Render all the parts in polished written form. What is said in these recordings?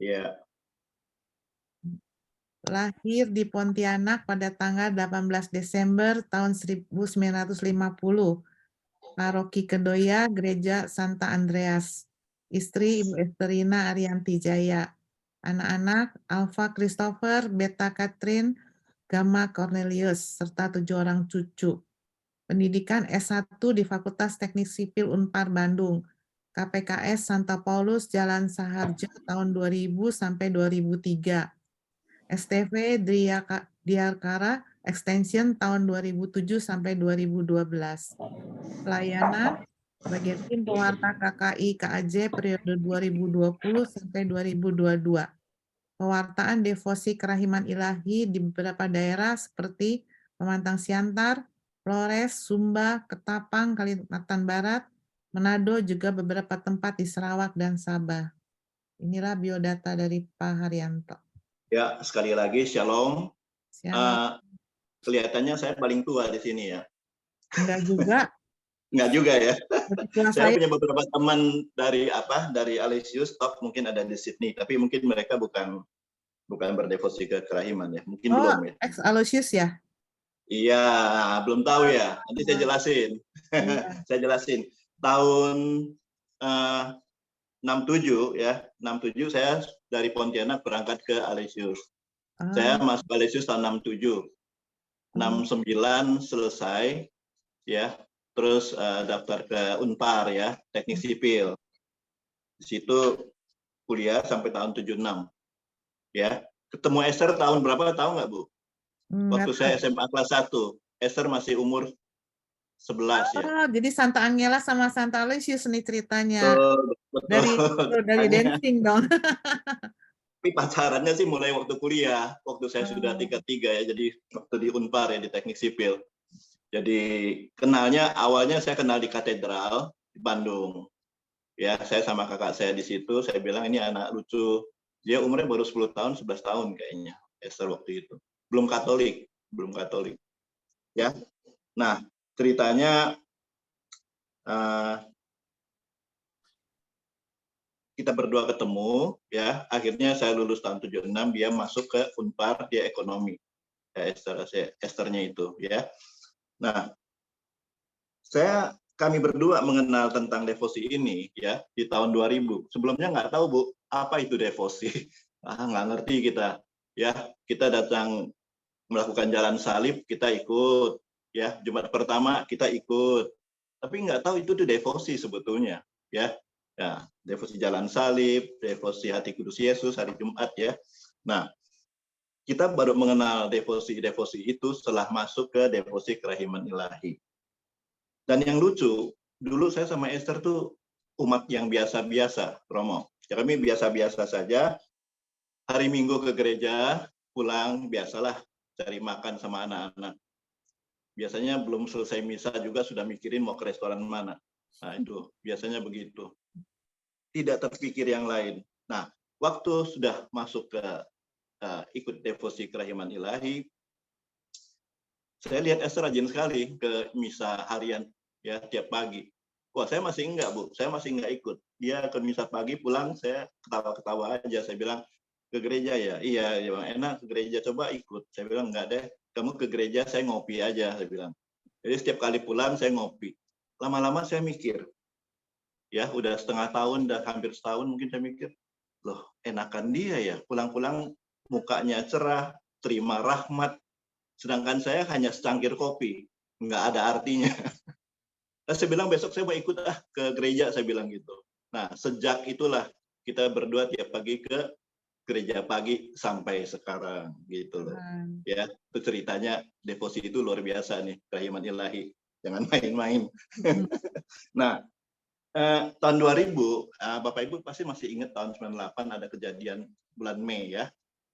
Iya. Lahir di Pontianak pada tanggal 18 Desember tahun 1950. Paroki Kedoya, Gereja Santa Andreas. Istri Ibu Esterina Arianti Jaya. Anak-anak Alpha Christopher, Beta Catherine, Gamma Cornelius, serta 7 orang cucu. Pendidikan S1 di Fakultas Teknik Sipil Unpar Bandung. KPKS Santa Paulus Jalan Saharja tahun 2000 sampai 2003. STV Diarkara Extension tahun 2007 sampai 2012. Pelayanan sebagai tim pewarta KKI KAJ periode 2020 sampai 2022. Pewartaan devosi kerahiman ilahi di beberapa daerah seperti Pemantang Siantar, Flores, Sumba, Ketapang, Kalimantan Barat, Manado, juga beberapa tempat di Sarawak dan Sabah. Inilah biodata dari Pak Haryanto. Ya, sekali lagi Shalom. Shalom. Kelihatannya saya paling tua di sini ya. Enggak juga. Enggak juga ya. Saya Saya punya beberapa teman dari Aloysius Talk, mungkin ada di Sydney, tapi mungkin mereka bukan berdevosi ke kerahiman ya, mungkin belum ya. ex Aloysius ya? Iya, belum tahu ya. Nanti saya jelasin. Iya. Saya jelasin. Tahun 67 ya, 67 saya dari Pontianak berangkat ke Aloysius. Saya masuk Aloysius tahun 67. 69 selesai ya. Terus daftar ke Unpar ya, Teknik Sipil. Di situ kuliah sampai tahun 76. Ya. Ketemu Esther tahun berapa, tahu nggak, Bu? Waktu saya SMA kelas 1. Esther masih umur 11 ya. Jadi Santa Angela sama Santa Aloysius nih ceritanya. Betul. Dari dancing dong. Tapi pacarannya sih mulai waktu kuliah, waktu saya sudah tingkat 3 ya, jadi waktu di Unpar ya, di Teknik Sipil. Jadi kenalnya, awalnya saya kenal di Katedral di Bandung. Ya, saya sama kakak saya di situ, saya bilang ini anak lucu. Dia umurnya baru 10 tahun, 11 tahun kayaknya, Esther waktu itu. Belum Katolik. Ya. Nah, ceritanya kita berdua ketemu, ya. Akhirnya saya lulus tahun 76, dia masuk ke Unpar, dia ekonomi. Ya, Esthernya itu, ya. Nah, kami berdua mengenal tentang devosi ini ya di tahun 2000. Sebelumnya nggak tahu, Bu, apa itu devosi. Nggak ngerti kita. Ya, kita datang melakukan jalan salib, kita ikut. Ya, Jumat pertama kita ikut. Tapi nggak tahu itu tuh devosi sebetulnya. Ya, devosi jalan salib, devosi hati kudus Yesus hari Jumat ya. Nah, kita baru mengenal devosi itu setelah masuk ke devosi kerahiman ilahi. Dan yang lucu, dulu saya sama Esther tuh umat yang biasa-biasa, Romo. Ya, kami biasa-biasa saja. Hari Minggu ke gereja, pulang biasalah cari makan sama anak-anak. Biasanya belum selesai misa juga sudah mikirin mau ke restoran mana. Nah itu biasanya begitu. Tidak terpikir yang lain. Nah, waktu sudah masuk ke ikut devosi kerahiman ilahi, saya lihat Esther rajin sekali ke misa harian ya tiap pagi. Wah, saya masih enggak, Bu. Saya masih enggak ikut. Dia ke misa pagi, pulang saya ketawa-ketawa aja. Saya bilang, ke gereja ya? Iya, ya Bang, enak ke gereja, coba ikut. Saya bilang, enggak deh, kamu ke gereja, saya ngopi aja, saya bilang. Jadi setiap kali pulang, saya ngopi. Lama-lama saya mikir, ya udah setengah tahun, udah hampir setahun mungkin saya mikir, loh enakan dia ya, pulang-pulang mukanya cerah, terima rahmat, sedangkan saya hanya secangkir kopi, nggak ada artinya. Saya bilang besok saya mau ikut ke gereja, saya bilang gitu. Nah, sejak itulah kita berdua tiap pagi ke gereja pagi sampai sekarang gitu loh. Ya, itu ceritanya devosi itu luar biasa nih, kerahiman ilahi. Jangan main-main. Nah, tahun 2000, Bapak Ibu pasti masih ingat tahun 98 ada kejadian bulan Mei ya.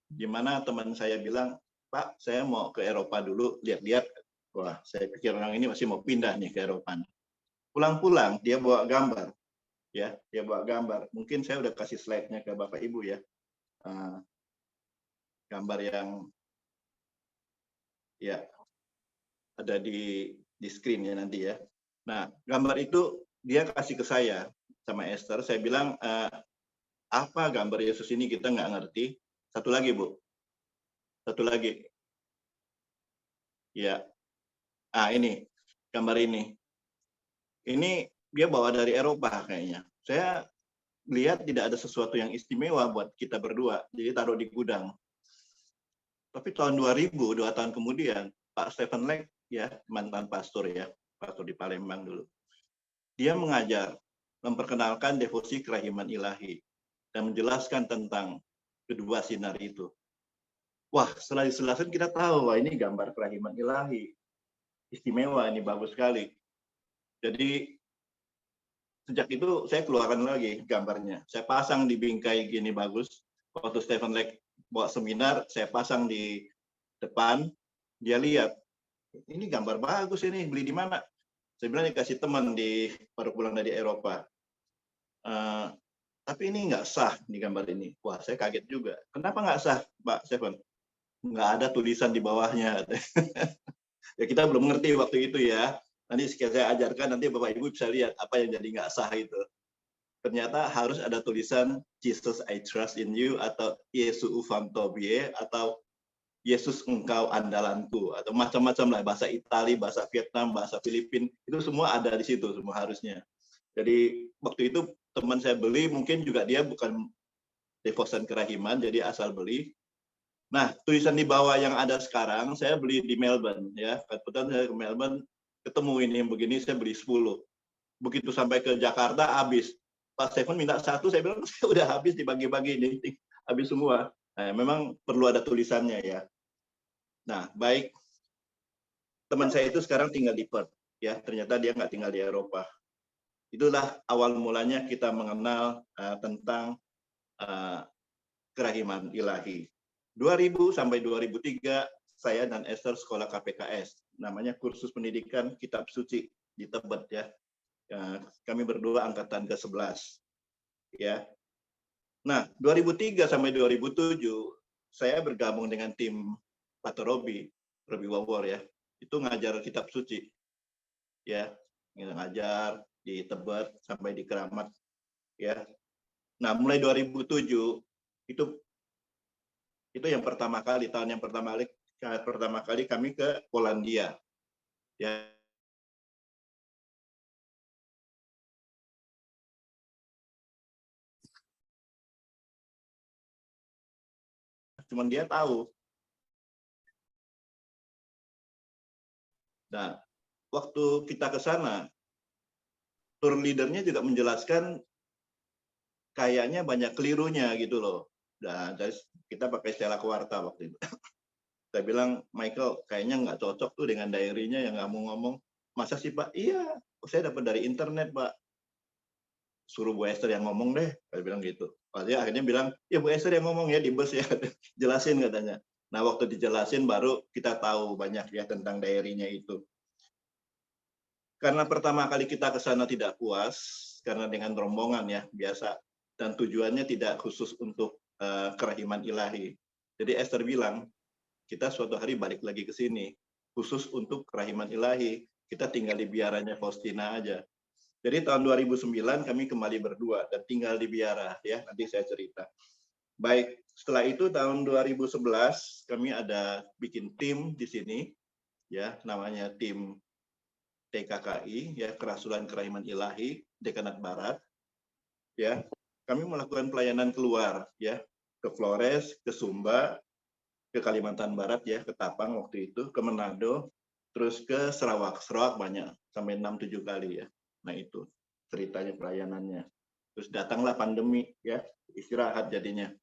Di mana teman saya bilang, "Pak, saya mau ke Eropa dulu, lihat-lihat." Wah, saya pikir orang ini masih mau pindah nih ke Eropa. Pulang-pulang dia bawa gambar, ya, dia bawa gambar. Mungkin saya udah kasih slide-nya ke Bapak Ibu ya, gambar yang ya ada di screen ya nanti ya. Nah, gambar itu dia kasih ke saya sama Esther. Saya bilang Apa gambar Yesus ini kita nggak ngerti. Satu lagi, Bu. Satu lagi. Ya. Ini gambar ini. Ini dia bawa dari Eropa kayaknya. Saya lihat tidak ada sesuatu yang istimewa buat kita berdua. Jadi taruh di gudang. Tapi tahun 2000, 2 tahun kemudian, Pak Stephen Leck, ya, mantan pastor ya, pastor di Palembang dulu. Dia mengajar, memperkenalkan devosi kerahiman ilahi, dan menjelaskan tentang kedua sinar itu. Wah, setelah dijelaskan kita tahu, wah ini gambar kerahiman ilahi. Istimewa, ini bagus sekali. Jadi, sejak itu saya keluarkan lagi gambarnya. Saya pasang di bingkai gini bagus. Waktu Stephen Leck bawa seminar, saya pasang di depan, dia lihat, ini gambar bagus ini, beli di mana? Saya bilang dikasih teman di baru pulang dari Eropa. Tapi ini nggak sah di gambar ini. Wah, saya kaget juga. Kenapa nggak sah, Pak Stephen? Nggak ada tulisan di bawahnya. Ya kita belum ngerti waktu itu ya. Nanti saya ajarkan, nanti Bapak Ibu bisa lihat apa yang jadi nggak sah itu. Ternyata harus ada tulisan Jesus I trust in you, atau Yesus ufam tobie, atau Yesus engkau andalanku, atau macam-macam lah, bahasa Itali, bahasa Vietnam, bahasa Filipin, itu semua ada di situ semua harusnya. Jadi waktu itu teman saya beli, mungkin juga dia bukan devosan kerahiman, jadi asal beli. Nah, tulisan di bawah yang ada sekarang, saya beli di Melbourne ya. Kebetulan saya ke Melbourne, ketemu ini yang begini, saya beli 10. Begitu sampai ke Jakarta habis. Pak Stephen minta 1, saya bilang saya udah habis dibagi-bagi ini, habis semua. Nah, memang perlu ada tulisannya ya. Nah, baik. Teman saya itu sekarang tinggal di Perth, ya. Ternyata dia nggak tinggal di Eropa. Itulah awal mulanya kita mengenal tentang kerahiman ilahi. 2000 sampai 2003 saya dan Esther sekolah KPKS, namanya kursus pendidikan kitab suci di Tebet ya. Kami berdua angkatan ke-11 ya. Nah, 2003 sampai 2007 saya bergabung dengan tim Pak Robi Wawor ya. Itu ngajar kitab suci. Ya, ngajar di Tebet sampai di Keramat ya. Nah, mulai 2007 itu yang pertama kali, tahun yang pertama kali kami ke Polandia ya. Cuman dia tahu. Nah, waktu kita ke sana, tour leadernya juga menjelaskan kayaknya banyak kelirunya gitu loh. Nah, kita pakai Stella Kuarta waktu itu. Saya bilang, Michael, kayaknya nggak cocok tuh dengan diary-nya yang kamu ngomong. Masa sih, Pak? Iya, saya dapat dari internet, Pak. Suruh Bu Esther yang ngomong deh. Saya bilang gitu. Dia akhirnya bilang, ya Bu Esther yang ngomong ya di bus ya. Jelasin katanya. Nah, waktu dijelasin baru kita tahu banyak ya tentang diary-nya itu. Karena pertama kali kita ke sana tidak puas, karena dengan rombongan ya, biasa. Dan tujuannya tidak khusus untuk kerahiman ilahi. Jadi Esther bilang, kita suatu hari balik lagi ke sini, khusus untuk kerahiman ilahi. Kita tinggal di biaranya Faustina aja. Jadi tahun 2009 kami kembali berdua dan tinggal di biara ya, nanti saya cerita. Baik, setelah itu tahun 2011 kami ada bikin tim di sini ya, namanya tim TKKI ya, Kerasulan Kerahiman Ilahi Dekanat Barat. Ya, kami melakukan pelayanan keluar ya, ke Flores, ke Sumba, ke Kalimantan Barat ya, ke Tapang waktu itu, ke Manado, terus ke Sarawak. Sarawak banyak, sampai 6-7 kali ya. Nah itu ceritanya pelayanannya. Terus datanglah pandemi ya, istirahat jadinya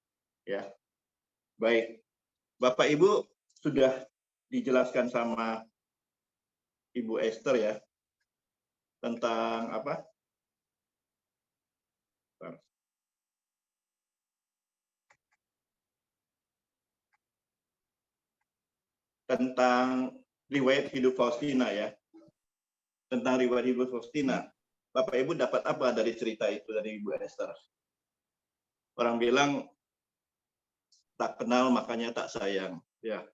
ya. Baik, Bapak Ibu sudah dijelaskan sama Ibu Esther ya tentang apa? Tentang riwayat hidup Faustina ya. Tentang riwayat hidup Faustina. Bapak Ibu dapat apa dari cerita itu dari Ibu Esther? Orang bilang tak kenal makanya tak sayang ya.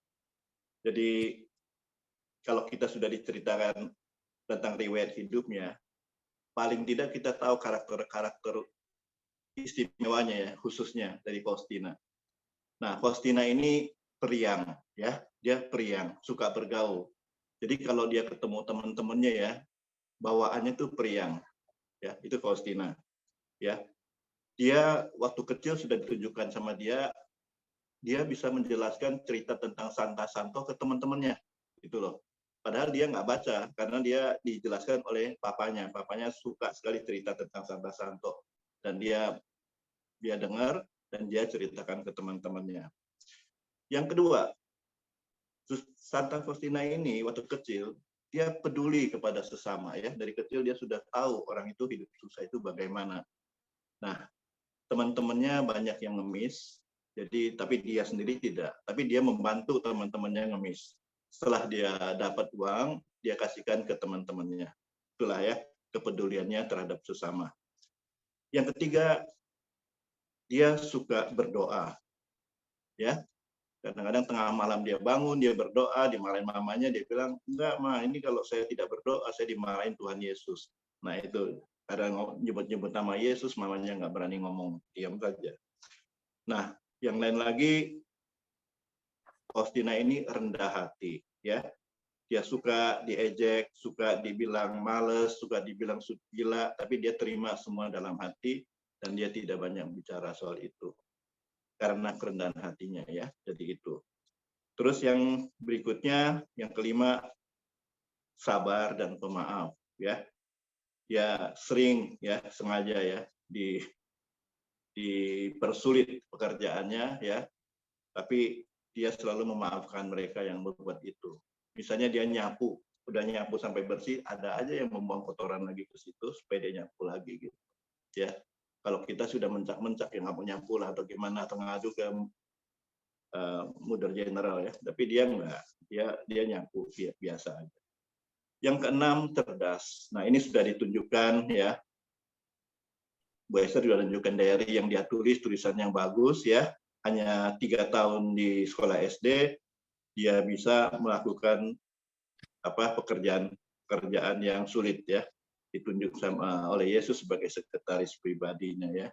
Jadi kalau kita sudah diceritakan tentang riwayat hidupnya, paling tidak kita tahu karakter-karakter istimewanya ya, khususnya dari Faustina. Nah, Faustina ini periang, ya, dia periang, suka bergaul. Jadi kalau dia ketemu teman-temannya ya, bawaannya tuh periang, ya, itu Faustina, ya. Dia waktu kecil sudah ditunjukkan sama dia bisa menjelaskan cerita tentang Santa Santo ke teman-temannya, gitu loh. Padahal dia nggak baca, karena dia dijelaskan oleh papanya. Papanya suka sekali cerita tentang Santa Santo, dan dia dengar dan dia ceritakan ke teman-temannya. Yang kedua, Santa Faustina ini waktu kecil dia peduli kepada sesama ya. Dari kecil dia sudah tahu orang itu hidup susah itu bagaimana. Nah, teman-temannya banyak yang ngemis, jadi tapi dia sendiri tidak. Tapi dia membantu teman-temannya ngemis. Setelah dia dapat uang, dia kasihkan ke teman-temannya. Itulah ya kepeduliannya terhadap sesama. Yang ketiga, dia suka berdoa. Ya, kadang-kadang tengah malam dia bangun, dia berdoa, dimarahin mamanya, dia bilang, enggak Ma, ini kalau saya tidak berdoa, saya dimarahin Tuhan Yesus. Nah itu, kadang nyebut-nyebut nama Yesus, mamanya nggak berani ngomong, diam saja. Nah, yang lain lagi, Faustina ini rendah hati, ya. Dia suka diejek, suka dibilang males, suka dibilang gila, tapi dia terima semua dalam hati, dan dia tidak banyak bicara soal itu. Karena kerendahan hatinya ya, jadi itu. Terus yang berikutnya, yang kelima, sabar dan pemaaf ya. Ya sering ya sengaja ya dipersulit pekerjaannya ya, tapi dia selalu memaafkan mereka yang berbuat itu. Misalnya dia nyapu, udah nyapu sampai bersih, ada aja yang membuang kotoran lagi ke situ supaya dia nyapu lagi gitu. Ya, kalau kita sudah mencak-mencak yang nggak mau nyapu lah atau gimana atau ngadu ke Mother General ya, tapi dia enggak, dia nyapu biasa aja. Yang keenam, cerdas. Nah ini sudah ditunjukkan ya, Bu Esther juga tunjukkan diary yang dia tulisan yang bagus ya, hanya 3 tahun di sekolah SD dia bisa melakukan pekerjaan yang sulit ya, ditunjuk oleh Yesus sebagai sekretaris pribadinya ya.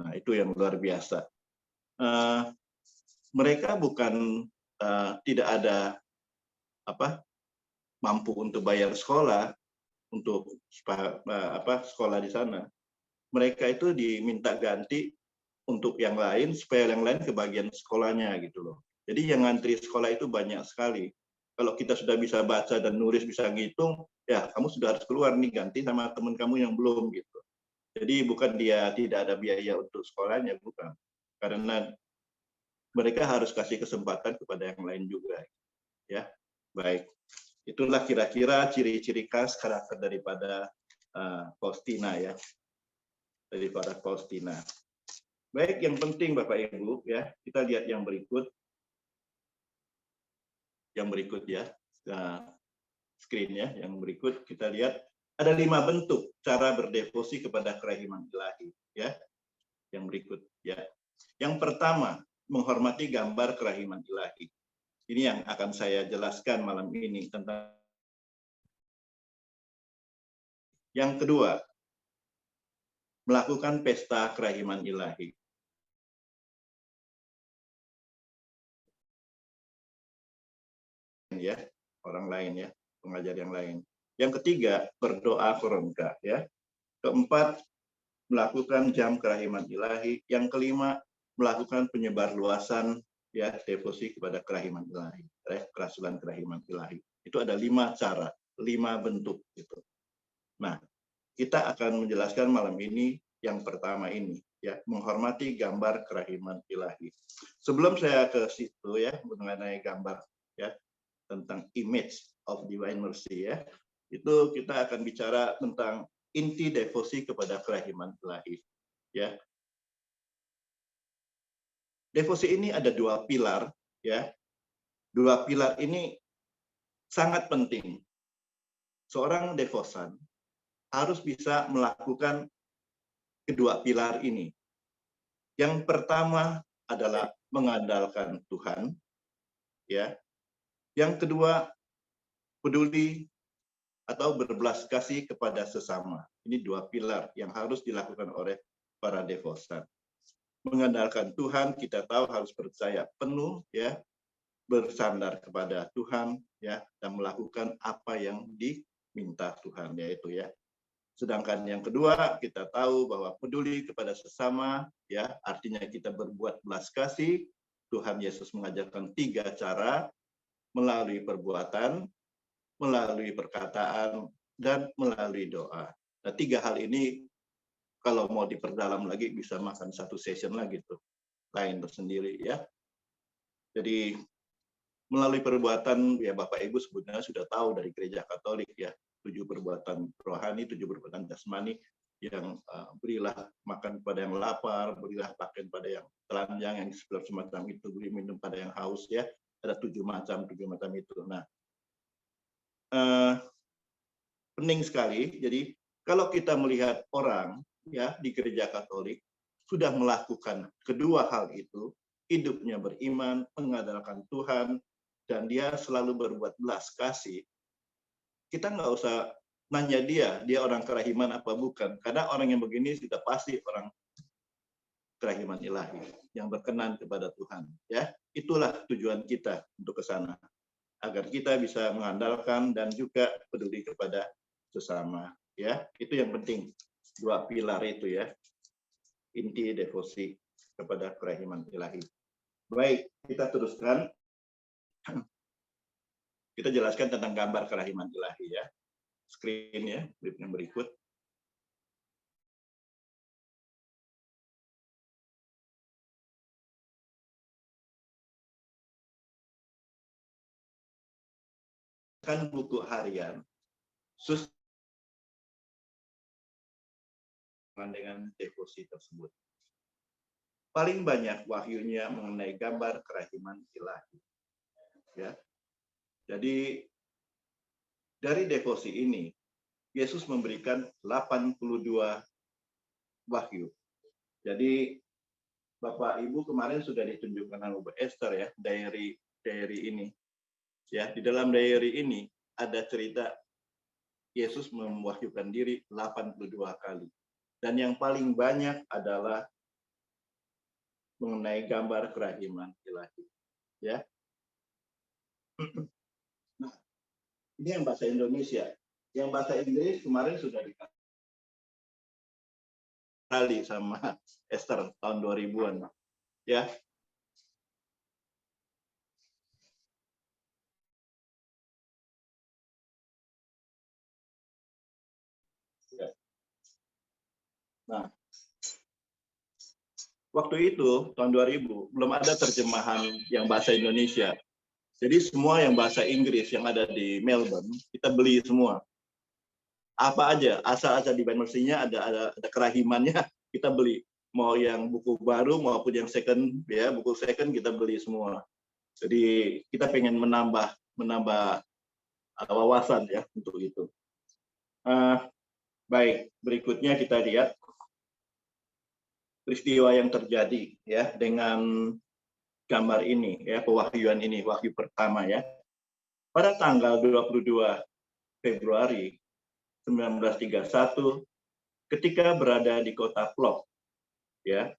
Nah itu yang luar biasa. Mereka bukan tidak ada mampu untuk bayar sekolah untuk sekolah di sana. Mereka itu diminta ganti untuk yang lain supaya yang lain kebagian sekolahnya gitu loh. Jadi yang ngantri sekolah itu banyak sekali. Kalau kita sudah bisa baca dan nulis, bisa ngitung, ya kamu sudah harus keluar nih ganti sama teman kamu yang belum gitu. Jadi bukan dia tidak ada biaya untuk sekolahnya, bukan. Karena mereka harus kasih kesempatan kepada yang lain juga. Ya, baik. Itulah kira-kira ciri-ciri khas karakter daripada Faustina ya. Daripada Faustina. Baik, yang penting Bapak Ibu ya, kita lihat yang berikut. Yang berikut ya. Screen-nya yang berikut kita lihat ada 5 bentuk cara berdevosi kepada kerahiman ilahi ya. Yang berikut ya. Yang pertama, menghormati gambar kerahiman ilahi. Ini yang akan saya jelaskan malam ini tentang. Yang kedua, melakukan pesta kerahiman ilahi. Ya, orang lain ya, pengajar yang lain. Yang ketiga, berdoa koronka ya. Keempat, melakukan jam kerahiman ilahi. Yang kelima, melakukan penyebar luasan ya devosi kepada kerahiman ilahi, kerasulan kerahiman ilahi. Itu ada 5 cara, 5 bentuk gitu. Nah, kita akan menjelaskan malam ini yang pertama ini ya, menghormati gambar kerahiman ilahi. Sebelum saya ke situ ya mengenai gambar ya tentang image of divine mercy ya, itu kita akan bicara tentang inti devosi kepada kerahiman ilahi ya. Devosi ini ada 2 pilar ya. 2 pilar ini sangat penting. Seorang devosan harus bisa melakukan kedua pilar ini. Yang pertama adalah mengandalkan Tuhan ya. Yang kedua, peduli atau berbelas kasih kepada sesama. Ini 2 pilar yang harus dilakukan oleh para devosan. Mengandalkan Tuhan, kita tahu harus percaya penuh, ya, bersandar kepada Tuhan, ya, dan melakukan apa yang diminta Tuhan, yaitu ya. Sedangkan yang kedua, kita tahu bahwa peduli kepada sesama, ya, artinya kita berbuat belas kasih. Tuhan Yesus mengajarkan 3 cara, melalui perbuatan, melalui perkataan, dan melalui doa. Nah, 3 hal ini kalau mau diperdalam lagi bisa makan 1 session lagi tuh, lain tersendiri ya. Jadi melalui perbuatan, ya Bapak Ibu sebenarnya sudah tahu dari Gereja Katolik ya, 7 perbuatan rohani, 7 perbuatan jasmani, yang berilah makan pada yang lapar, berilah pakaian pada yang telanjang, yang semacam itu, beri minum pada yang haus ya. Ada 7 macam itu. Nah, penting sekali. Jadi kalau kita melihat orang ya di Gereja Katolik sudah melakukan kedua hal itu, hidupnya beriman, mengandalkan Tuhan, dan dia selalu berbuat belas kasih, kita nggak usah nanya dia orang kerahiman apa bukan, karena orang yang begini sudah pasti orang kerahiman ilahi yang berkenan kepada Tuhan. Ya, itulah tujuan kita untuk ke sana, agar kita bisa mengandalkan dan juga peduli kepada sesama. Ya, itu yang penting, 2 pilar itu ya, inti devosi kepada kerahiman ilahi. Baik, kita teruskan. Kita jelaskan tentang gambar kerahiman ilahi ya. Screen ya, yang berikut. Kan buku harian dengan devosi tersebut. Paling banyak wahyunya mengenai gambar kerahiman ilahi. Ya. Jadi dari devosi ini Yesus memberikan 82 wahyu. Jadi Bapak Ibu kemarin sudah ditunjukkan oleh Bu Esther ya, diary ini. Ya, di dalam diary ini ada cerita Yesus mewahyukan diri 82 kali. Dan yang paling banyak adalah mengenai gambar kerahiman ilahi. Ya. Nah, ini yang bahasa Indonesia. Yang bahasa Inggris kemarin sudah dikasih kali sama Esther tahun 2000-an. Ya. Nah, waktu itu tahun 2000 belum ada terjemahan yang bahasa Indonesia. Jadi semua yang bahasa Inggris yang ada di Melbourne kita beli semua. Apa aja, asal-asal di Banmersey-nya ada kerahimannya kita beli. Mau yang buku baru maupun yang second ya, buku second kita beli semua. Jadi kita pengen menambah wawasan ya untuk itu. Baik, berikutnya kita lihat peristiwa yang terjadi ya dengan gambar ini ya, pewahyuan ini, wahyu pertama ya. Pada tanggal 22 Februari 1931 ketika berada di kota Plock ya,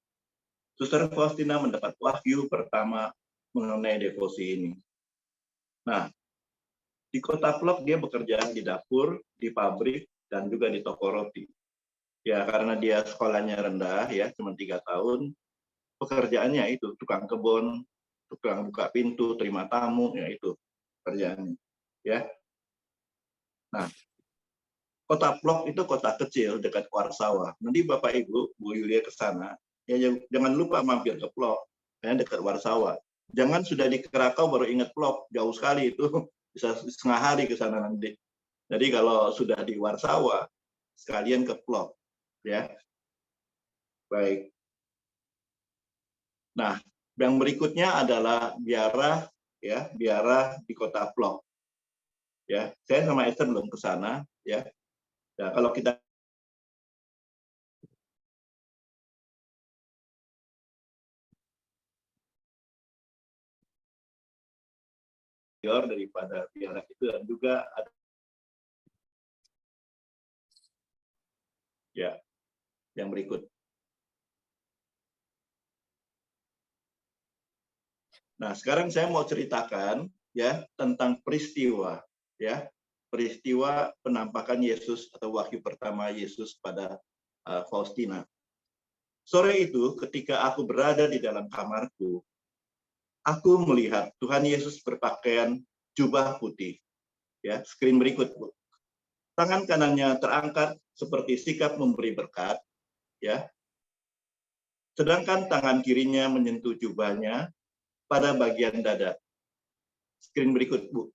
Suster Faustina mendapat wahyu pertama mengenai devosi ini. Nah, di kota Plock dia bekerja di dapur, di pabrik, dan juga di toko roti. Ya, karena dia sekolahnya rendah ya, cuma 3 tahun, pekerjaannya itu tukang kebun, tukang buka pintu, terima tamu, ya itu kerjaannya. Ya. Nah, kota Plock itu kota kecil dekat Warsawa. Nanti Bapak Ibu, Bu Yulia ke sana, ya jangan lupa mampir ke Plock, ya dekat Warsawa. Jangan sudah di Krakau baru ingat Plock, jauh sekali itu, bisa setengah hari ke sana nanti. Jadi kalau sudah di Warsawa, sekalian ke Plock, ya. Baik. Nah, yang berikutnya adalah biara, ya, biara di kota Plock. Ya, saya sama Esther belum ke sana, ya. Nah, kalau kita daripada biara itu dan juga ada ya yang berikut. Nah, sekarang saya mau ceritakan ya tentang peristiwa ya, peristiwa penampakan Yesus atau wahyu pertama Yesus pada Faustina. Sore itu ketika aku berada di dalam kamarku, aku melihat Tuhan Yesus berpakaian jubah putih. Ya, screen berikut, Bu. Tangan kanannya terangkat seperti sikap memberi berkat, ya. Sedangkan tangan kirinya menyentuh jubahnya pada bagian dada. Screen berikut, Bu.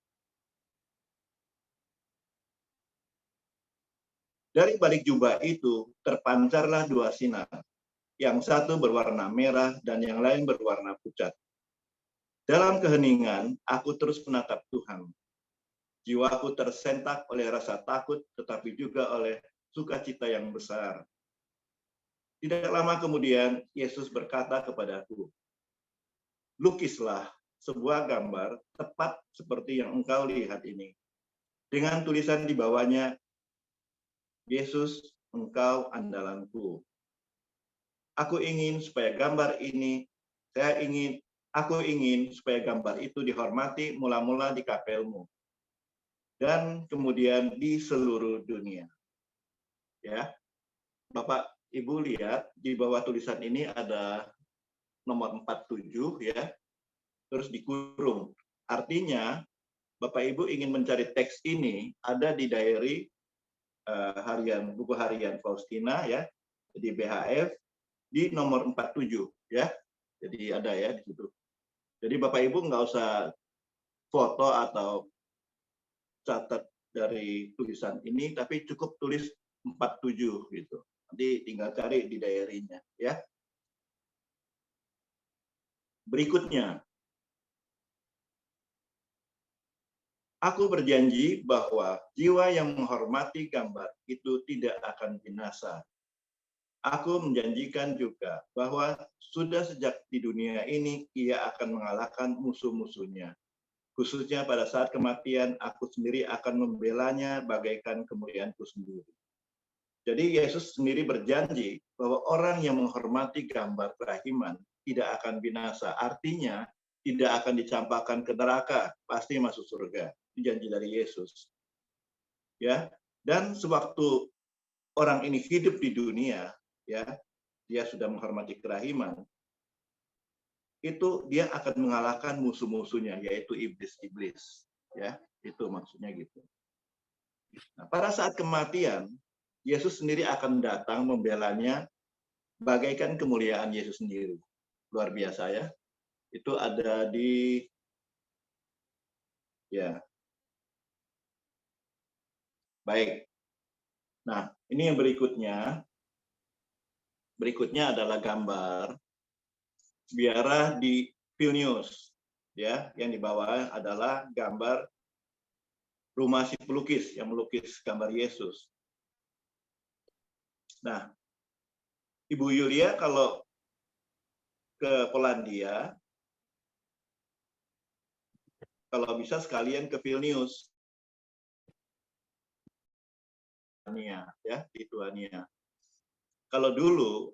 Dari balik jubah itu terpancarlah dua sinar. Yang satu berwarna merah dan yang lain berwarna pucat. Dalam keheningan, aku terus menatap Tuhan. Jiwaku tersentak oleh rasa takut, tetapi juga oleh sukacita yang besar. Tidak lama kemudian, Yesus berkata kepadaku, lukislah sebuah gambar tepat seperti yang engkau lihat ini. Dengan tulisan di bawahnya, Yesus, engkau andalanku. Aku ingin supaya gambar ini, aku ingin supaya gambar itu dihormati mula-mula di kapelmu. Dan kemudian di seluruh dunia. Ya, Bapak Ibu lihat di bawah tulisan ini ada nomor 47 ya, terus dikurung. Artinya Bapak Ibu ingin mencari teks ini ada di diary buku harian Faustina ya, di BHF di nomor 47 ya. Jadi ada ya di situ. Jadi Bapak Ibu nggak usah foto atau catat dari tulisan ini, tapi cukup tulis 47 gitu. Nanti tinggal cari di diary-nya ya. Berikutnya, aku berjanji bahwa jiwa yang menghormati gambar itu tidak akan binasa. Aku menjanjikan juga bahwa sudah sejak di dunia ini ia akan mengalahkan musuh-musuhnya. Khususnya pada saat kematian, aku sendiri akan membelanya bagaikan kemuliaanku sendiri. Jadi Yesus sendiri berjanji bahwa orang yang menghormati gambar kerahiman tidak akan binasa. Artinya tidak akan dicampakkan ke neraka, pasti masuk surga. Itu janji dari Yesus. Ya, dan sewaktu orang ini hidup di dunia, ya, dia sudah menghormati kerahiman, itu dia akan mengalahkan musuh-musuhnya, yaitu iblis-iblis. Ya, itu maksudnya gitu. Nah, pada saat kematian, Yesus sendiri akan datang membelanya bagaikan kemuliaan Yesus sendiri. Luar biasa ya. Itu ada di ya. Baik. Nah, ini yang berikutnya. Berikutnya adalah gambar biara di Vilnius. Ya, yang di bawah adalah gambar rumah si pelukis yang melukis gambar Yesus. Nah, Ibu Yulia kalau ke Polandia, kalau bisa sekalian ke Vilnius. Ya, Lituania. Kalau dulu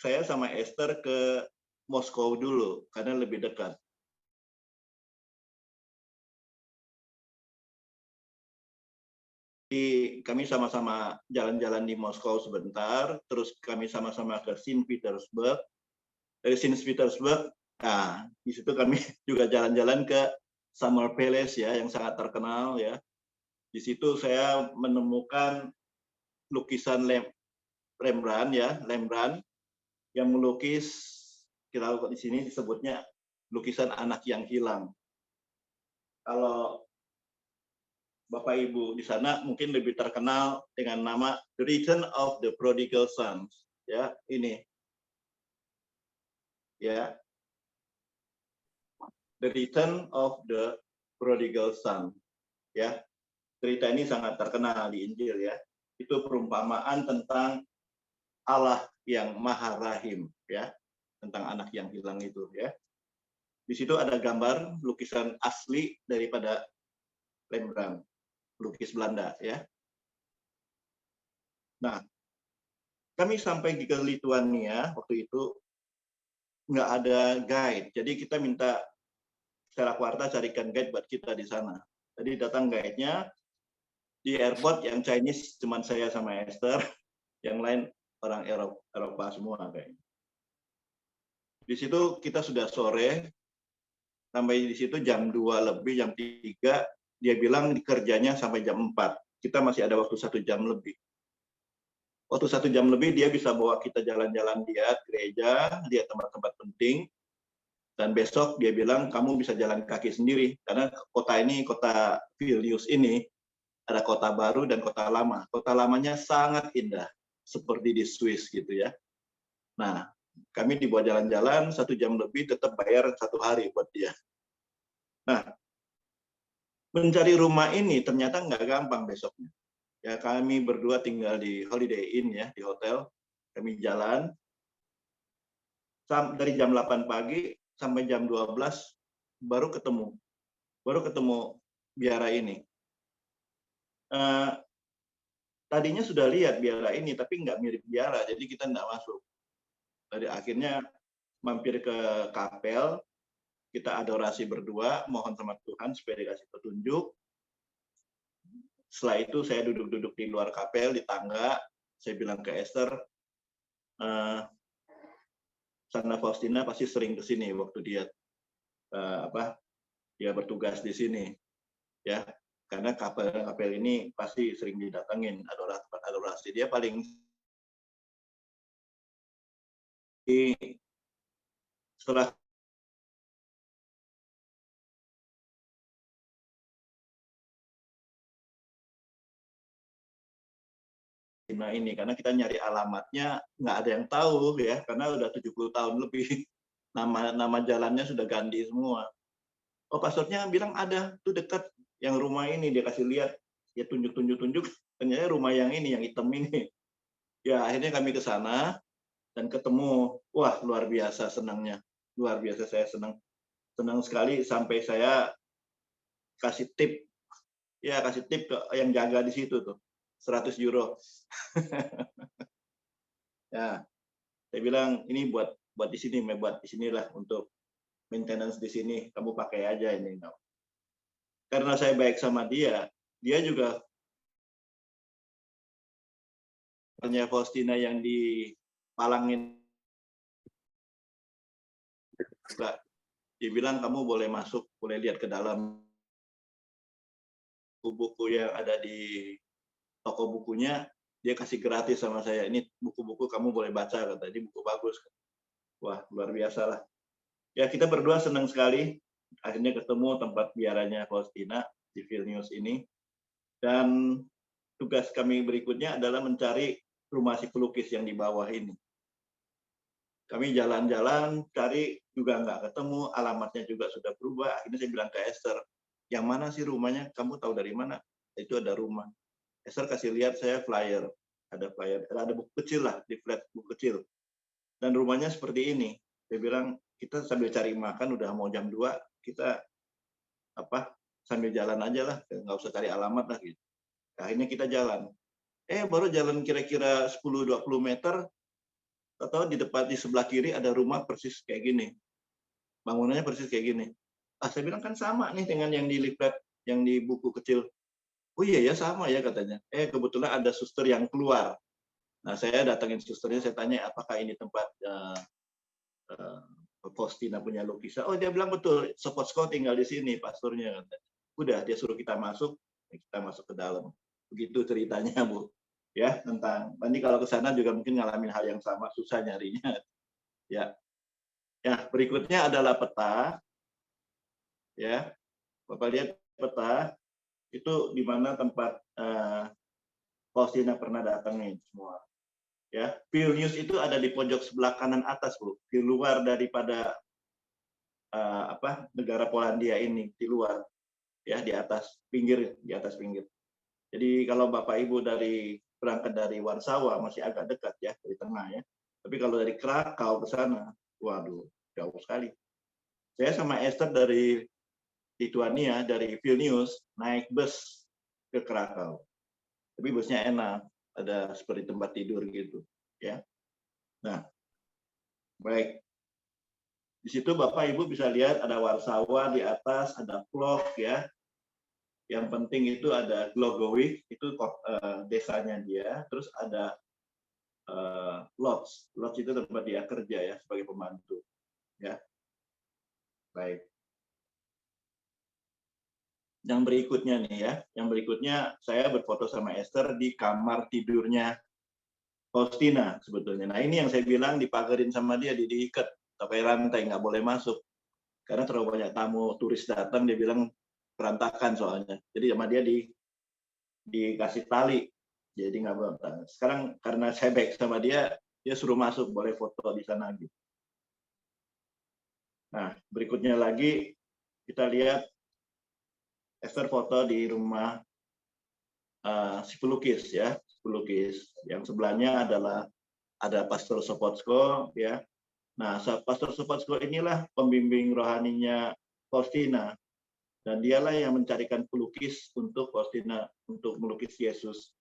saya sama Esther ke Moskow dulu karena lebih dekat. Jadi kami sama-sama jalan-jalan di Moskow sebentar, terus kami sama-sama ke Saint Petersburg. Dari Saint Petersburg, nah di situ kami juga jalan-jalan ke Summer Palace ya, yang sangat terkenal ya. Di situ saya menemukan lukisan Rembrandt ya, Rembrandt yang melukis, kita di sini disebutnya lukisan anak yang hilang. Kalau Bapak Ibu di sana mungkin lebih terkenal dengan nama The Return of the Prodigal Son. Ya, ini. Ya. The Return of the Prodigal Son. Ya. Cerita ini sangat terkenal di Injil ya. Itu perumpamaan tentang Allah yang Maha Rahim ya, tentang anak yang hilang itu ya. Di situ ada gambar lukisan asli daripada Rembrandt, lukis Belanda ya. Nah, kami sampai ke Lituania waktu itu nggak ada guide. Jadi kita minta secara kuartal carikan guide buat kita di sana. Jadi datang guide-nya di airport, yang Chinese cuman saya sama Esther, yang lain orang Eropa semua kayaknya. Di situ kita sudah sore, sampai di situ jam 2 lebih, jam 3, dia bilang kerjanya sampai jam 4. Kita masih ada waktu 1 jam lebih. Waktu 1 jam lebih dia bisa bawa kita jalan-jalan, lihat gereja, lihat tempat-tempat penting, dan besok dia bilang kamu bisa jalan kaki sendiri, karena kota ini, kota Vilnius ini, ada kota baru dan kota lama. Kota lamanya sangat indah, seperti di Swiss gitu ya. Nah, kami dibawa jalan-jalan 1 jam lebih, tetap bayar 1 hari buat dia. Nah, mencari rumah ini ternyata nggak gampang besoknya. Ya, kami berdua tinggal di Holiday Inn ya, di hotel. Kami jalan dari jam 8 pagi sampai jam 12 baru ketemu biara ini. Tadinya sudah lihat biara ini, tapi nggak mirip biara, jadi kita nggak masuk. Jadi akhirnya mampir ke kapel, kita adorasi berdua, mohon sama Tuhan supaya dikasih petunjuk. Setelah itu saya duduk-duduk di luar kapel, di tangga. Saya bilang ke Esther, Sanna Faustina pasti sering ke sini waktu dia dia bertugas di sini, ya. Karena kapel ini pasti sering didatengin, adorasi. Dia paling setelah ini, karena kita nyari alamatnya nggak ada yang tahu ya, karena udah 70 tahun lebih. Nama jalannya sudah ganti semua. Oh, pastornya bilang ada tuh dekat yang rumah ini, dia kasih lihat, dia tunjuk, ternyata rumah yang ini, yang hitam ini. Ya akhirnya kami ke sana dan ketemu, wah luar biasa senangnya, luar biasa, saya senang sekali sampai saya kasih tip ke yang jaga di situ tuh, 100 euro. Ya, saya bilang ini buat di sini, buat di sinilah untuk maintenance di sini, kamu pakai aja ini. Karena saya baik sama dia, dia juga punya Faustina yang dipalangin juga. Dia bilang kamu boleh masuk, boleh lihat ke dalam buku-buku yang ada di toko bukunya, dia kasih gratis sama saya. Ini buku-buku kamu boleh baca, kata dia, buku bagus. Wah, luar biasa lah. Ya, kita berdua senang sekali akhirnya ketemu tempat biaranya Faustina di Vilnius ini. Dan tugas kami berikutnya adalah mencari rumah si pelukis yang di bawah ini. Kami jalan-jalan, cari juga nggak ketemu, alamatnya juga sudah berubah. Akhirnya saya bilang ke Esther, yang mana sih rumahnya? Kamu tahu dari mana? Itu ada rumah. Esther kasih lihat saya flyer. Ada flyer, ada buku kecil lah, di flat buku kecil. Dan rumahnya seperti ini. Saya bilang, kita sambil cari makan, udah mau jam 2, kita sambil jalan aja lah, nggak usah cari alamat lah gitu. Akhirnya kita jalan. Baru jalan kira-kira 10-20 meter, atau di sebelah kiri ada rumah persis kayak gini. Bangunannya persis kayak gini. Saya bilang kan sama nih dengan yang di leaflet, yang di buku kecil. Oh iya ya, sama ya katanya. Kebetulan ada suster yang keluar. Nah, saya datangin susternya, saya tanya apakah ini tempat Faustina punya lukisan. Oh, dia bilang betul, Sopotsko tinggal di sini, pastornya katanya. Udah, dia suruh kita masuk ke dalam. Begitu ceritanya, Bu. Ya, tentang nanti kalau ke sana juga mungkin ngalamin hal yang sama, susah nyarinya. Ya. Ya, berikutnya adalah peta. Ya. Bapak lihat peta itu di mana tempat Faustina pernah datangin semua. Ya, Vilnius itu ada di pojok sebelah kanan atas, Bu. Di luar daripada negara Polandia ini, di luar. Ya, di atas pinggir. Jadi kalau Bapak Ibu berangkat dari Warsawa masih agak dekat ya, dari tengah ya. Tapi kalau dari Krakau ke sana, waduh, jauh sekali. Saya sama Esther dari Lithuania, dari Vilnius, naik bus ke Krakau. Tapi busnya enak, ada seperti tempat tidur gitu, ya. Nah, baik. Di situ Bapak Ibu bisa lihat ada Warsawa di atas, ada Plock ya. Yang penting itu ada Glogowic, itu desanya dia. Terus ada Lodz. Lodz itu tempat dia kerja ya sebagai pembantu. Ya, baik. Yang berikutnya nih ya, yang berikutnya saya berfoto sama Esther di kamar tidurnya Faustina sebetulnya. Nah ini yang saya bilang dipagerin sama dia, diikat pakai rantai, nggak boleh masuk. Karena terlalu banyak tamu turis datang, dia bilang berantakan soalnya. Jadi sama dia dikasih tali, jadi nggak berantakan. Sekarang karena saya baik sama dia, dia suruh masuk, boleh foto di sana gitu. Nah berikutnya lagi kita lihat Esther foto di rumah si pelukis ya, pelukis. Yang sebelahnya adalah ada Pastor Sopotsko ya. Nah, Pastor Sopotsko inilah pembimbing rohaninya Faustina, dan dialah yang mencarikan pelukis untuk Faustina untuk melukis Yesus.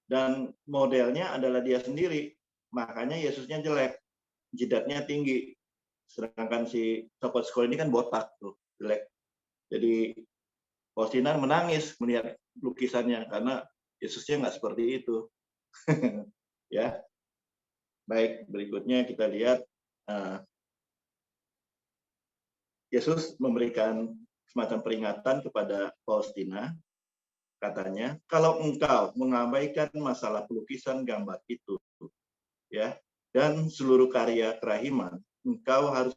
Dan modelnya adalah dia sendiri, makanya Yesusnya jelek, jidatnya tinggi. Sedangkan si Sopotsko ini kan botak tuh, jelek. Jadi Faustina menangis melihat lukisannya karena Yesusnya nggak seperti itu. Ya, baik. Berikutnya kita lihat Yesus memberikan semacam peringatan kepada Faustina, katanya, kalau engkau mengabaikan masalah pelukisan gambar itu, ya, dan seluruh karya kerahiman, engkau harus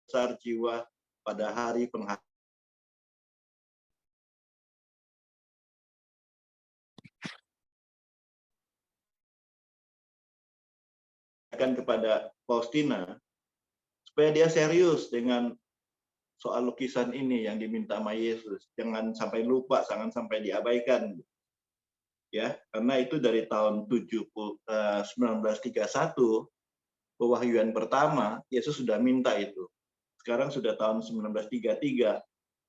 besar jiwa pada hari pengharapan kepada Faustina supaya dia serius dengan soal lukisan ini yang diminta sama Yesus. Jangan sampai lupa, jangan sampai diabaikan. Ya, karena itu dari tahun 1931 pewahyuan pertama Yesus sudah minta itu. Sekarang sudah tahun 1933,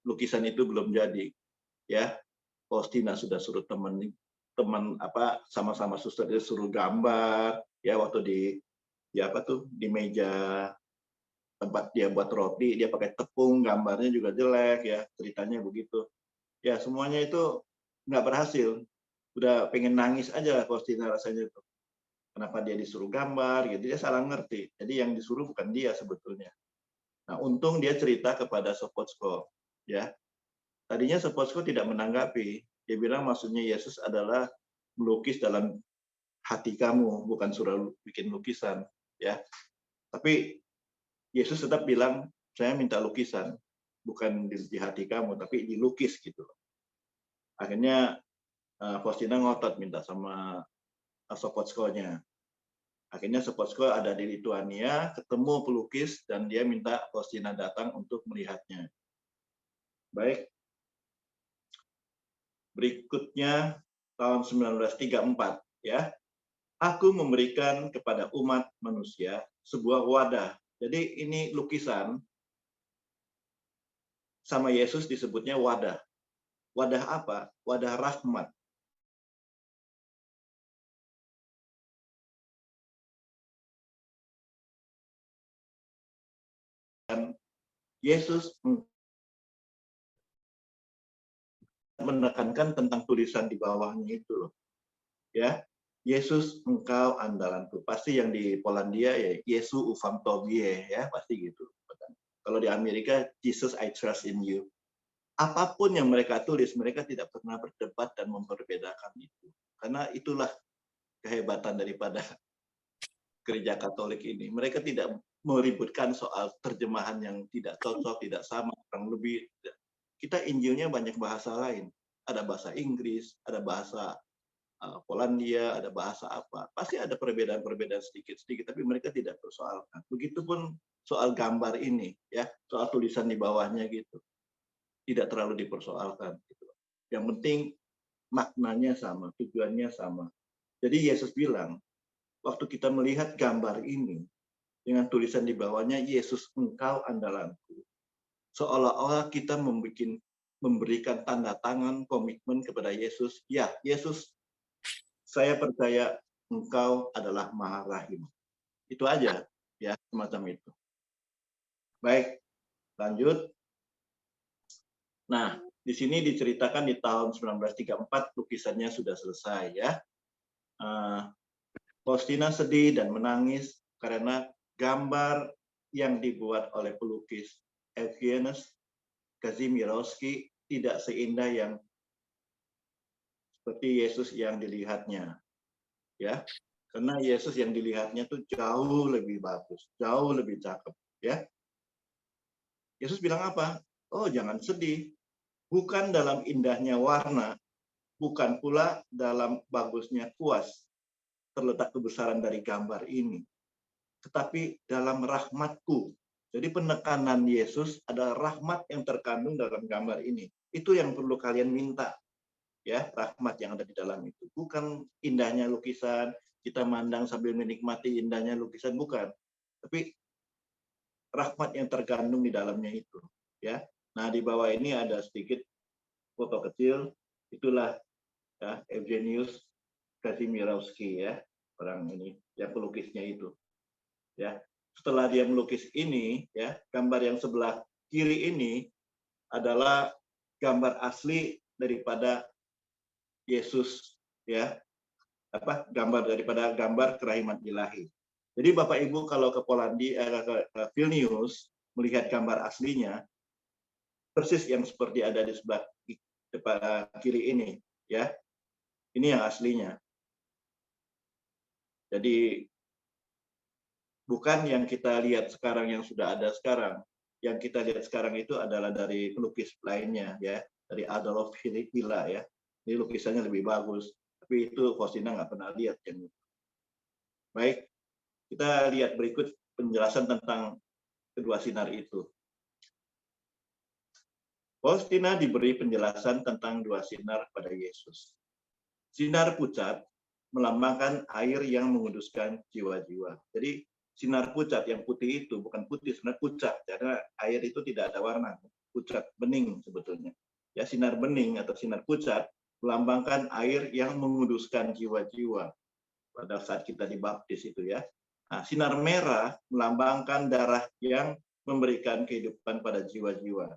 lukisan itu belum jadi. Ya, Faustina sudah suruh teman apa sama-sama suster dia suruh gambar ya waktu di meja tempat dia buat roti, dia pakai tepung, gambarnya juga jelek ya, ceritanya begitu. Ya, semuanya itu nggak berhasil. Udah pengen nangis aja Faustina rasanya itu. Kenapa dia disuruh gambar gitu, dia salah ngerti. Jadi yang disuruh bukan dia sebetulnya. Nah, untung dia cerita kepada Sopotsko ya. Tadinya Sopotsko tidak menanggapi. Dia bilang maksudnya Yesus adalah melukis dalam hati kamu, bukan suruh bikin lukisan ya. Tapi Yesus tetap bilang, saya minta lukisan, bukan di hati kamu, tapi dilukis gitu. Akhirnya Faustina ngotot minta sama Sopotsko-nya. Akhirnya Sopotsko ada di Lituania, ketemu pelukis, dan dia minta Faustina datang untuk melihatnya. Baik. Berikutnya tahun 1934 ya. Aku memberikan kepada umat manusia sebuah wadah. Jadi ini lukisan sama Yesus disebutnya wadah. Wadah apa? Wadah rahmat. Dan Yesus menekankan tentang tulisan di bawahnya itu loh. Ya, Yesus engkau andalanku. Pasti yang di Polandia ya Yesu ufam tobie ya, pasti gitu. Kalau di Amerika Jesus I trust in you. Apapun yang mereka tulis, mereka tidak pernah berdebat dan memperbedakan itu. Karena itulah kehebatan daripada gereja Katolik ini. Mereka tidak meributkan soal terjemahan yang tidak cocok, tidak sama, kurang lebih. Kita Injilnya banyak bahasa lain. Ada bahasa Inggris, ada bahasa Polandia, ada bahasa apa. Pasti ada perbedaan-perbedaan sedikit-sedikit, tapi mereka tidak persoalkan. Begitupun soal gambar ini, ya, soal tulisan di bawahnya gitu. Tidak terlalu dipersoalkan. Gitu. Yang penting maknanya sama, tujuannya sama. Jadi Yesus bilang, waktu kita melihat gambar ini, dengan tulisan di bawahnya, Yesus engkau andalanku. Seolah-olah kita memberikan tanda tangan komitmen kepada Yesus. Ya, Yesus, saya percaya engkau adalah Maha Rahim. Itu aja. semacam itu. Baik, lanjut. Nah, di sini diceritakan di tahun 1934 lukisannya sudah selesai ya. Faustina sedih dan menangis karena gambar yang dibuat oleh pelukis Evgeniusz Kazimierowski tidak seindah yang seperti Yesus yang dilihatnya, ya. Karena Yesus yang dilihatnya tuh jauh lebih bagus, jauh lebih cakep, ya. Yesus bilang apa? Oh, jangan sedih. Bukan dalam indahnya warna, bukan pula dalam bagusnya kuas terletak kebesaran dari gambar ini, tetapi dalam rahmatku. Jadi penekanan Yesus adalah rahmat yang terkandung dalam gambar ini. Itu yang perlu kalian minta, ya, rahmat yang ada di dalam itu. Bukan indahnya lukisan, kita mandang sambil menikmati indahnya lukisan, bukan. Tapi rahmat yang terkandung di dalamnya itu, ya. Nah, di bawah ini ada sedikit foto kecil, itulah ya, Evgeniusz Kazimierowski, ya, orang ini yang pelukisnya itu, ya. Setelah dia melukis ini, ya, gambar yang sebelah kiri ini adalah gambar asli daripada Yesus, ya, gambar daripada gambar kerahiman ilahi. Jadi Bapak Ibu kalau ke Polandia, ke Vilnius melihat gambar aslinya persis yang seperti ada di sebelah depan kiri ini, ya. Ini yang aslinya. Jadi bukan yang kita lihat sekarang yang sudah ada sekarang. Yang kita lihat sekarang itu adalah dari pelukis lainnya, ya, dari Adolf Hitler, ya. Ini lukisannya lebih bagus, tapi itu Faustina nggak pernah lihat yang itu. Baik, kita lihat berikut penjelasan tentang kedua sinar itu. Faustina diberi penjelasan tentang dua sinar pada Yesus. Sinar pucat melambangkan air yang menguduskan jiwa-jiwa. Jadi sinar pucat yang putih itu bukan putih, sebenarnya pucat karena air itu tidak ada warna, pucat bening sebetulnya. Ya, sinar bening atau sinar pucat melambangkan air yang menguduskan jiwa-jiwa pada saat kita dibaptis itu, ya. Nah, sinar merah melambangkan darah yang memberikan kehidupan pada jiwa-jiwa.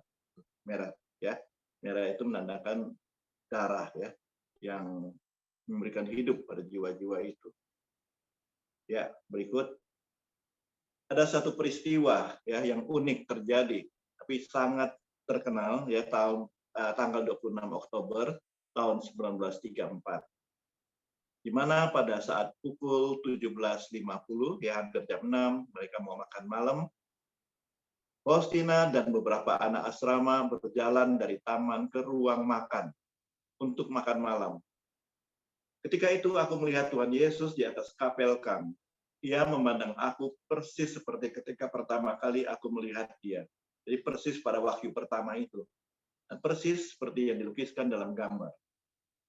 Merah, ya. Merah itu menandakan darah, ya, yang memberikan hidup pada jiwa-jiwa itu. Ya, berikut ada satu peristiwa, ya, yang unik terjadi tapi sangat terkenal, ya, tanggal 26 Oktober tahun 1934. Di mana pada saat pukul 17.50, ya, hampir jam 6, mereka mau makan malam. Faustina dan beberapa anak asrama berjalan dari taman ke ruang makan untuk makan malam. Ketika itu aku melihat Tuhan Yesus di atas kapel kami. Ia memandang aku persis seperti ketika pertama kali aku melihat dia. Jadi persis pada wahyu pertama itu. Dan persis seperti yang dilukiskan dalam gambar.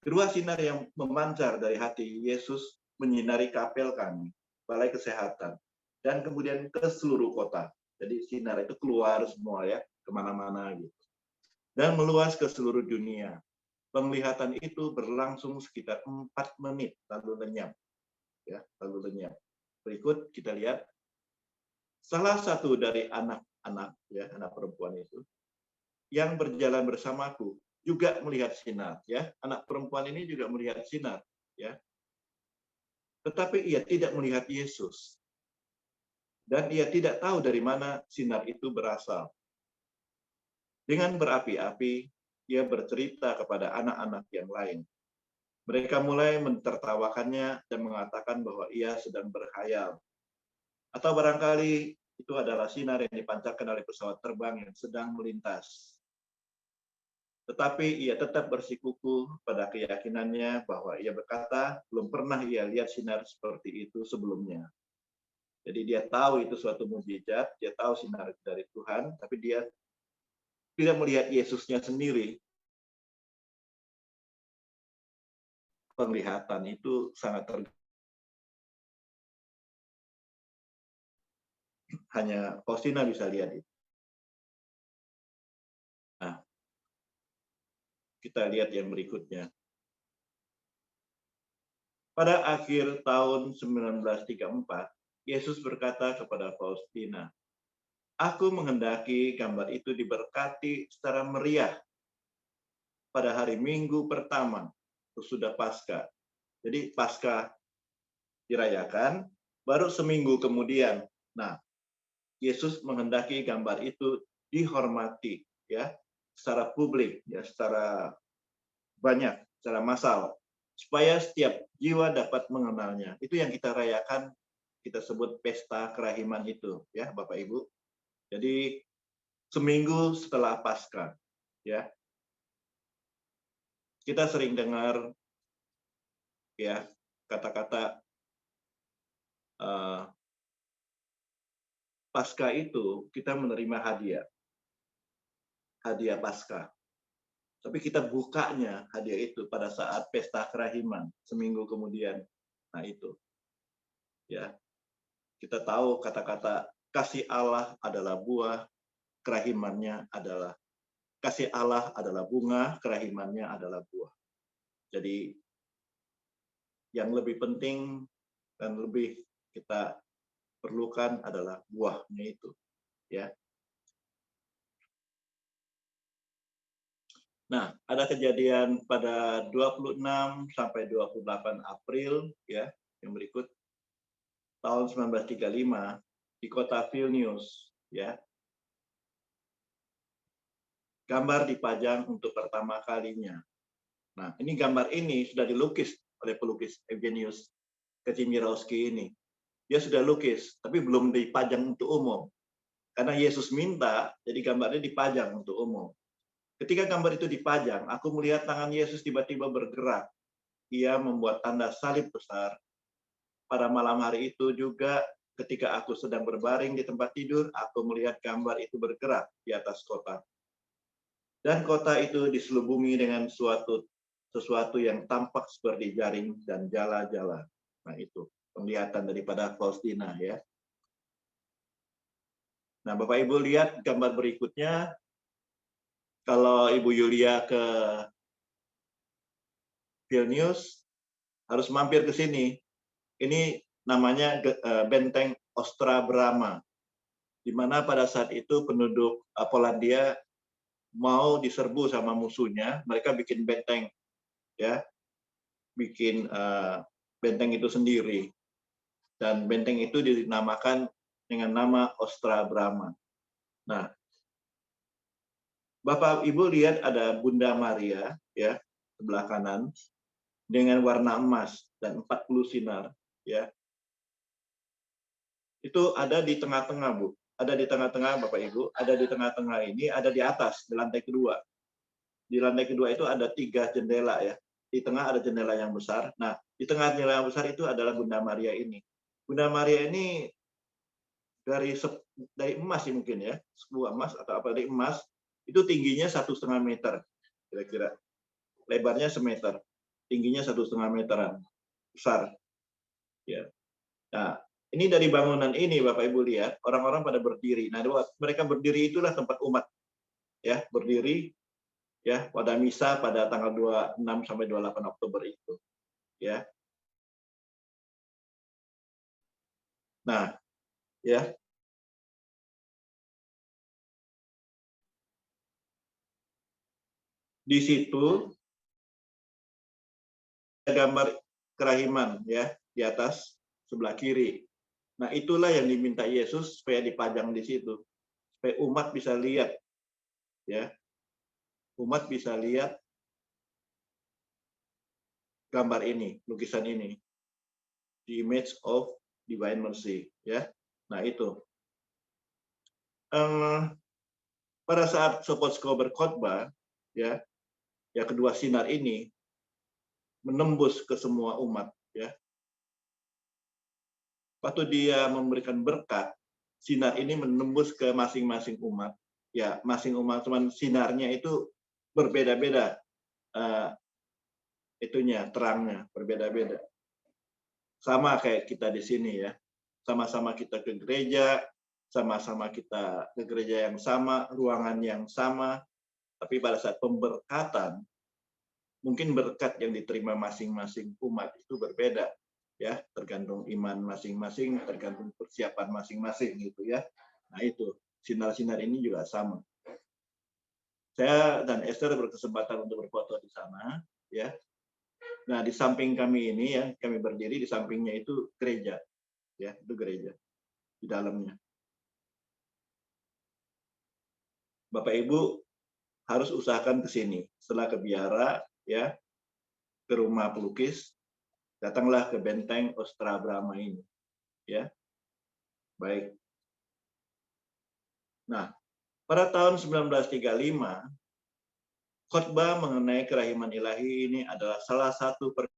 Kedua sinar yang memancar dari hati Yesus menyinari kapel kami, balai kesehatan, dan kemudian ke seluruh kota. Jadi sinar itu keluar semua, ya, kemana-mana gitu. Dan meluas ke seluruh dunia. Penglihatan itu berlangsung sekitar 4 menit, lalu lenyap. Ya, lalu lenyap. Berikut kita lihat salah satu dari anak-anak, ya, anak perempuan itu yang berjalan bersamaku juga melihat sinar, ya. Anak perempuan ini juga melihat sinar, ya. Tetapi ia tidak melihat Yesus. Dan ia tidak tahu dari mana sinar itu berasal. Dengan berapi-api, ia bercerita kepada anak-anak yang lain. Mereka mulai mentertawakannya dan mengatakan bahwa ia sedang berkhayal. Atau barangkali itu adalah sinar yang dipancarkan oleh pesawat terbang yang sedang melintas. Tetapi ia tetap bersikukuh pada keyakinannya bahwa ia berkata belum pernah ia lihat sinar seperti itu sebelumnya. Jadi dia tahu itu suatu mukjizat, dia tahu sinar dari Tuhan, tapi dia tidak melihat Yesusnya sendiri. Penglihatan itu sangat hanya Faustina bisa lihat itu. Nah, kita lihat yang berikutnya. Pada akhir tahun 1934, Yesus berkata kepada Faustina, "Aku menghendaki gambar itu diberkati secara meriah pada hari Minggu pertama sesudah Paskah." Jadi Paskah dirayakan, baru seminggu kemudian. Nah, Yesus menghendaki gambar itu dihormati, ya, secara publik, ya, secara banyak, secara massal, supaya setiap jiwa dapat mengenalnya. Itu yang kita rayakan, kita sebut pesta kerahiman itu, ya, Bapak Ibu. Jadi seminggu setelah Paskah, ya, kita sering dengar, ya, kata-kata Paskah itu kita menerima hadiah Paskah. Tapi kita bukanya hadiah itu pada saat pesta kerahiman seminggu kemudian. Nah itu, ya, kita tahu kata-kata kasih Allah adalah buah, kerahimannya adalah kasih Allah adalah bunga, kerahimannya adalah buah. Jadi yang lebih penting dan lebih kita perlukan adalah buahnya itu, ya. Nah, ada kejadian pada 26 sampai 28 April, ya, yang berikut. Tahun 1935 di kota Vilnius, ya. Gambar dipajang untuk pertama kalinya. Nah, ini gambar ini sudah dilukis oleh pelukis Evgenius Kazimierowski ini. Dia sudah lukis, tapi belum dipajang untuk umum. Karena Yesus minta, jadi gambarnya dipajang untuk umum. Ketika gambar itu dipajang, aku melihat tangan Yesus tiba-tiba bergerak. Ia membuat tanda salib besar. Pada malam hari itu juga, ketika aku sedang berbaring di tempat tidur, aku melihat gambar itu bergerak di atas kota. Dan kota itu diselubungi dengan sesuatu yang tampak seperti jaring dan jala-jala. Nah itu penglihatan daripada Faustina, ya. Nah, Bapak Ibu lihat gambar berikutnya. Kalau Ibu Yulia ke Vilnius, harus mampir ke sini. Ini namanya Benteng Ostra Brama, di mana pada saat itu penduduk Polandia mau diserbu sama musuhnya, mereka bikin benteng, ya, bikin benteng itu sendiri, dan benteng itu dinamakan dengan nama Ostra Brama. Nah, Bapak Ibu lihat ada Bunda Maria, ya, sebelah kanan dengan warna emas dan 40 sinar, ya. Itu ada di tengah-tengah, Bu. Ada di tengah-tengah, Bapak Ibu. Ada di tengah-tengah ini, ada di atas, di lantai kedua. Di lantai kedua itu ada 3 jendela, ya. Di tengah ada jendela yang besar. Nah, di tengah jendela yang besar itu adalah Bunda Maria ini. Bunda Maria ini dari emas sih mungkin, ya, sebuah emas atau apa dari emas, itu tingginya 1,5 meter kira-kira, lebarnya semeter, tingginya 1,5 meteran, besar, ya. Nah, ini dari bangunan ini Bapak Ibu lihat orang-orang pada berdiri. Nah, mereka berdiri itulah tempat umat, ya, berdiri, ya, pada misa pada tanggal 26 sampai 28 Oktober itu, ya. Nah, ya, di situ ada gambar kerahiman, ya, di atas sebelah kiri. Nah, itulah yang diminta Yesus supaya dipajang di situ, supaya umat bisa lihat, ya, umat bisa lihat gambar ini, lukisan ini, the image of divine mercy, ya. Nah, itu pada saat Sopoćko berkhotbah, ya, ya, kedua sinar ini menembus ke semua umat, ya. Waktu dia memberikan berkat, sinar ini menembus ke masing-masing umat, ya, masing umat, cuman sinarnya itu berbeda-beda, itunya terangnya berbeda-beda. Sama kayak kita di sini, ya, sama-sama kita ke gereja, sama-sama kita ke gereja yang sama, ruangan yang sama, tapi pada saat pemberkatan, mungkin berkat yang diterima masing-masing umat itu berbeda, ya, tergantung tergantung iman masing-masing, tergantung persiapan masing-masing gitu ya. Nah itu sinar-sinar ini juga sama. Saya dan Esther berkesempatan untuk berfoto di sana, ya. Nah di samping kami ini ya, kami berdiri di sampingnya itu gereja, ya itu gereja di dalamnya. Bapak Ibu harus usahakan ke sini. Setelah ke biara, ya, ke rumah pelukis, datanglah ke benteng Ostra Brahma ini, ya. Baik. Nah, pada tahun 1935, khotbah mengenai kerahiman ilahi ini adalah salah satu perkara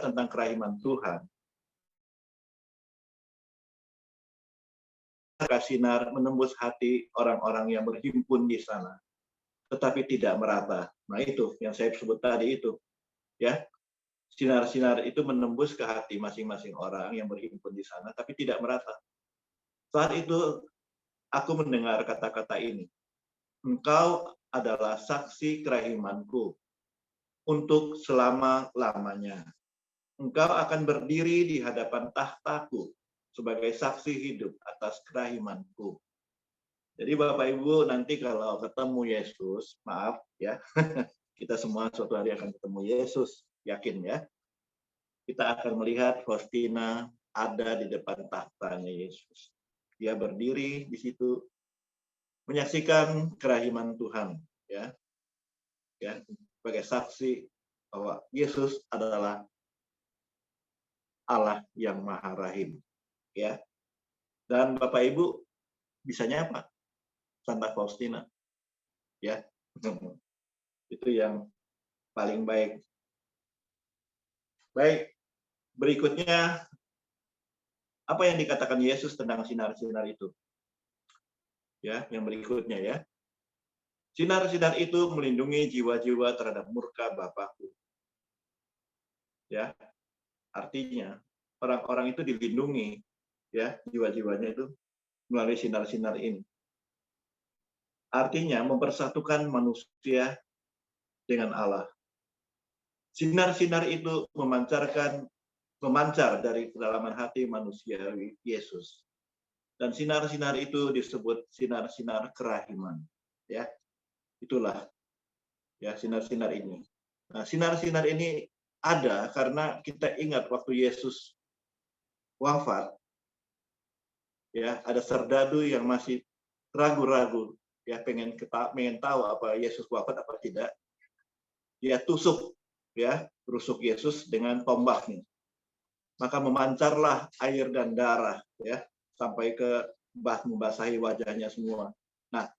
tentang kerahiman Tuhan. Sinar menembus hati orang-orang yang berhimpun di sana, tetapi tidak merata. Nah itu yang saya sebut tadi itu, ya. Sinar-sinar itu menembus ke hati masing-masing orang yang berhimpun di sana, tapi tidak merata. Saat itu aku mendengar kata-kata ini, engkau adalah saksi kerahimanku untuk selama-lamanya. Engkau akan berdiri di hadapan tahtaku sebagai saksi hidup atas kerahimanku. Jadi Bapak Ibu nanti kalau ketemu Yesus, maaf ya, kita semua suatu hari akan ketemu Yesus, yakin ya. Kita akan melihat Faustina ada di depan tahtanya Yesus. Dia berdiri di situ menyaksikan kerahiman Tuhan, ya, ya sebagai saksi bahwa Yesus adalah Allah yang Maha Rahim, ya. Dan Bapak Ibu bisanya apa? Santa Faustina, ya. Itu yang paling baik. Baik, berikutnya apa yang dikatakan Yesus tentang sinar-sinar itu? Ya, yang berikutnya ya. Sinar-sinar itu melindungi jiwa-jiwa terhadap murka Bapakku. Ya, artinya orang-orang itu dilindungi, ya, jiwa-jiwanya itu melalui sinar-sinar ini. Artinya mempersatukan manusia dengan Allah. Sinar-sinar itu memancar dari kedalaman hati manusia Yesus. Dan sinar-sinar itu disebut sinar-sinar kerahiman. Ya, itulah ya sinar-sinar ini. Nah, sinar-sinar ini ada karena kita ingat waktu Yesus wafat, ya ada serdadu yang masih ragu-ragu, ya pengen tahu apa Yesus wafat apa tidak. Dia tusuk, ya rusuk Yesus dengan tombaknya. Maka memancarlah air dan darah, ya sampai ke membasahi wajahnya semua. Nah,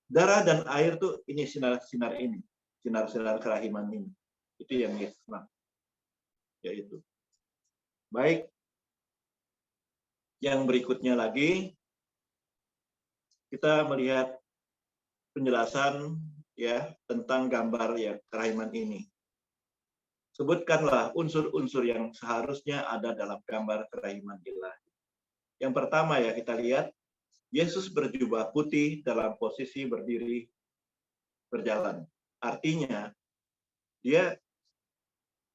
darah dan air tuh ini sinar-sinar ini, sinar-sinar kerahiman ini. Itu yang Yesus maksud. Yaitu. Baik. Yang berikutnya lagi kita melihat penjelasan ya tentang gambar ya kerahiman ini. Sebutkanlah unsur-unsur yang seharusnya ada dalam gambar kerahiman ilahi. Yang pertama ya kita lihat Yesus berjubah putih dalam posisi berdiri berjalan. Artinya dia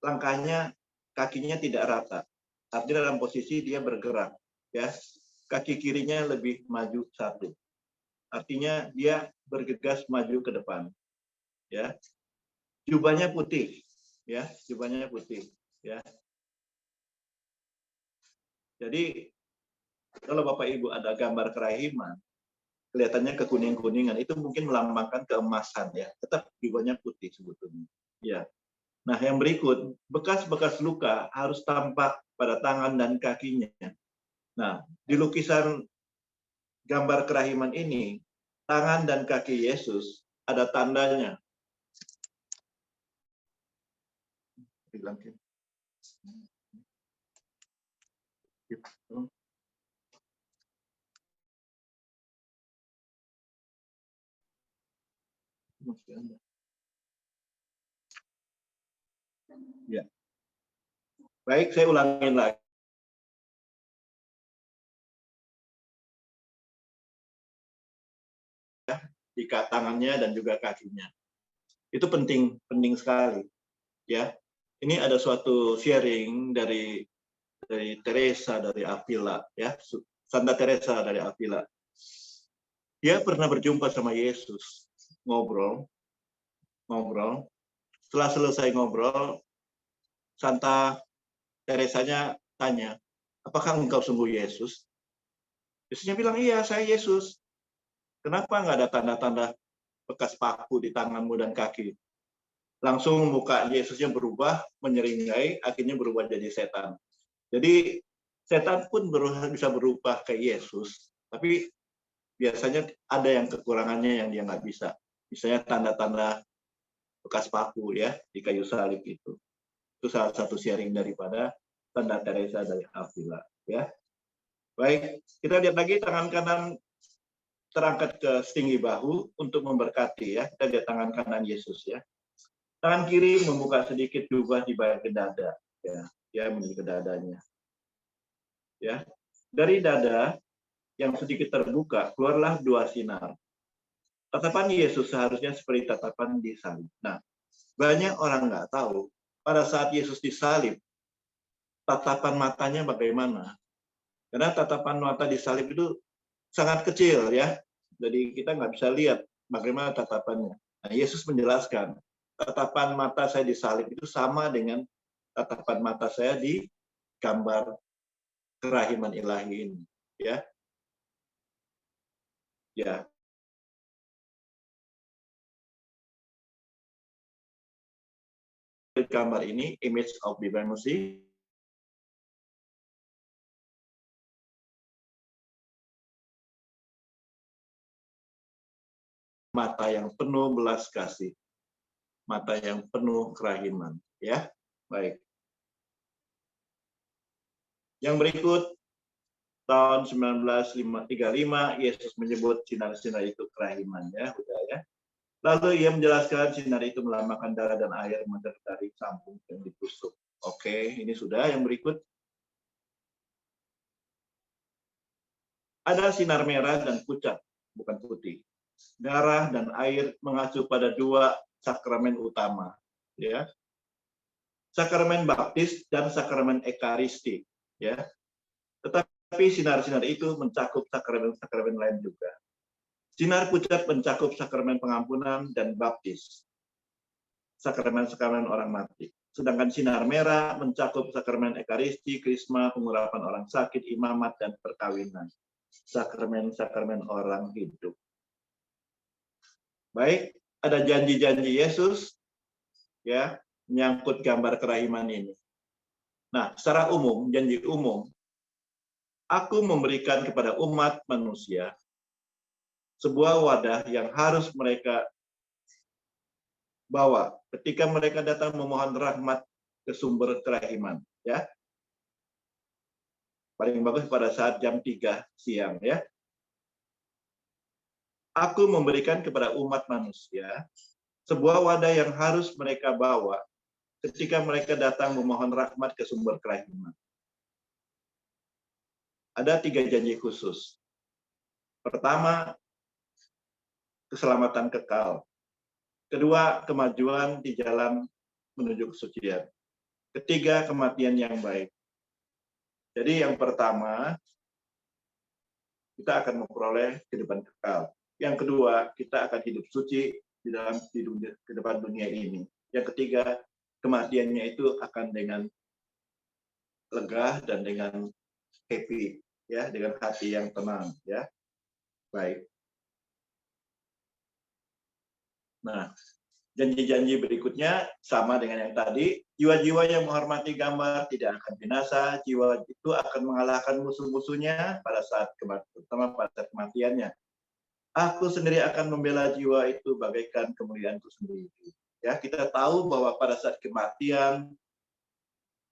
langkahnya kakinya tidak rata. Artinya dalam posisi dia bergerak ya. Kaki kirinya lebih maju satu. Artinya dia bergegas maju ke depan. Ya. Jubahnya putih ya, jubahnya putih ya. Jadi kalau Bapak Ibu ada gambar kerahiman, kelihatannya kekuning-kuningan, itu mungkin melambangkan keemasan ya. Tetap jubahnya putih sebetulnya. Ya. Nah, yang berikut, bekas-bekas luka harus tampak pada tangan dan kakinya. Nah, di lukisan gambar kerahiman ini, tangan dan kaki Yesus ada tandanya. Ya. Baik, saya ulangin lagi. di tangannya dan juga kakinya. Itu penting sekali, ya. Ini ada suatu sharing dari Teresa dari Avila, ya, Santa Teresa dari Avila. Dia pernah berjumpa sama Yesus, ngobrol. Setelah selesai ngobrol, Santa Teresanya tanya, apakah engkau sungguh Yesus? Yesusnya bilang, iya, saya Yesus. Kenapa nggak ada tanda-tanda bekas paku di tanganmu dan kaki? Langsung muka Yesusnya berubah, menyeringai, akhirnya berubah jadi setan. Jadi setan pun bisa berubah ke Yesus, tapi biasanya ada yang kekurangannya yang dia nggak bisa. Misalnya tanda-tanda bekas paku ya di kayu salib itu. Itu salah satu sharing daripada Santa Teresa dari Avila. Ya, baik. Kita lihat lagi tangan kanan terangkat ke setinggi bahu untuk memberkati ya. Kita lihat tangan kanan Yesus ya. Tangan kiri membuka sedikit jubah di bagian dada. Ya, dia menuju ke dadanya. Ya, dari dada yang sedikit terbuka keluarlah dua sinar. Tatapan Yesus seharusnya seperti tatapan di salib. Nah, banyak orang nggak tahu pada saat Yesus disalib, tatapan matanya bagaimana? Karena tatapan mata di salib itu sangat kecil ya, jadi kita nggak bisa lihat bagaimana tatapannya. Nah, Yesus menjelaskan, tatapan mata saya di salib itu sama dengan tatapan mata saya di gambar kerahiman ilahi ini. Ya, ya. Gambar ini, image of divine mercy, mata yang penuh belas kasih, mata yang penuh kerahiman. Ya, baik. Yang berikut, tahun 1935, Yesus menyebut sinar-sinar itu kerahiman. Ya, udah ya. Lalu ia menjelaskan sinar itu melambangkan darah dan air mengalir dari sambung yang ditusuk. Oke, ini sudah. Yang berikut, ada sinar merah dan pucat, bukan putih. Darah dan air mengacu pada dua sakramen utama, ya. Sakramen baptis dan sakramen ekaristi, ya. Tetapi sinar-sinar itu mencakup sakramen-sakramen lain juga. Sinar pucat mencakup sakramen pengampunan dan baptis, sakramen-sakramen orang mati. Sedangkan sinar merah mencakup sakramen ekaristi, krisma, pengurapan orang sakit, imamat, dan perkawinan. Sakramen-sakramen orang hidup. Baik, ada janji-janji Yesus ya menyangkut gambar kerahiman ini. Nah, secara umum, janji umum, aku memberikan kepada umat manusia sebuah wadah yang harus mereka bawa ketika mereka datang memohon rahmat ke sumber kerahiman, ya. Paling bagus pada saat jam 3 siang, ya. Aku memberikan kepada umat manusia sebuah wadah yang harus mereka bawa ketika mereka datang memohon rahmat ke sumber kerahiman. Ada 3 janji khusus. Pertama, keselamatan kekal. Kedua, kemajuan di jalan menuju kesucian. Ketiga, kematian yang baik. Jadi yang pertama, kita akan memperoleh kehidupan kekal. Yang kedua, kita akan hidup suci di dalam kehidupan dunia ini. Yang ketiga, kematiannya itu akan dengan lega dan dengan happy, ya, dengan hati yang tenang, ya. Baik. Nah, janji-janji berikutnya sama dengan yang tadi. Jiwa-jiwa yang menghormati gambar tidak akan binasa. Jiwa itu akan mengalahkan musuh-musuhnya pada saat terutama pada saat kematiannya. Aku sendiri akan membela jiwa itu bagaikan kemuliaanku sendiri. Ya, kita tahu bahwa pada saat kematian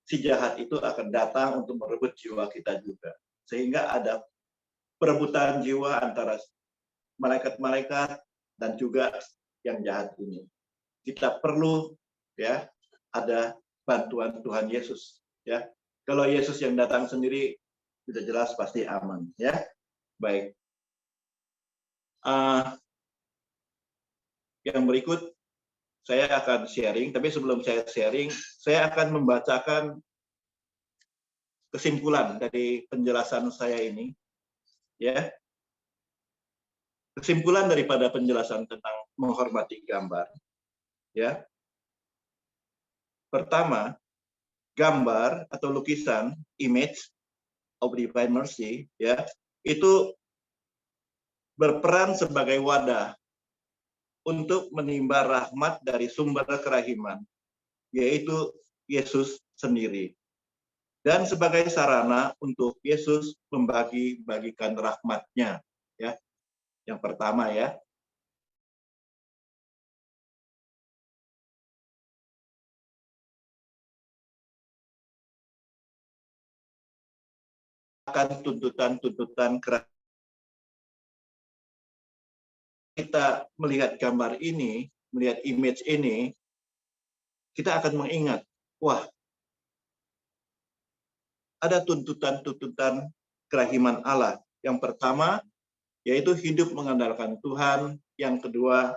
si jahat itu akan datang untuk merebut jiwa kita juga. Sehingga ada perebutan jiwa antara malaikat-malaikat dan juga yang jahat ini. Kita perlu ya ada bantuan Tuhan Yesus, ya. Kalau Yesus yang datang sendiri sudah jelas pasti aman, ya. Baik. Yang berikut saya akan sharing, tapi sebelum saya sharing, saya akan membacakan kesimpulan dari penjelasan saya ini, ya. Kesimpulan daripada penjelasan tentang menghormati gambar, ya. Pertama, gambar atau lukisan, image of divine mercy, ya, itu berperan sebagai wadah untuk menimba rahmat dari sumber kerahiman, yaitu Yesus sendiri. Dan sebagai sarana untuk Yesus membagi-bagikan rahmat-Nya, ya. Yang pertama, ya. Akan tuntutan-tuntutan kerahiman. Kita melihat gambar ini, melihat image ini, kita akan mengingat, wah, ada tuntutan-tuntutan kerahiman Allah. Yang pertama, yaitu hidup mengandalkan Tuhan. Yang kedua,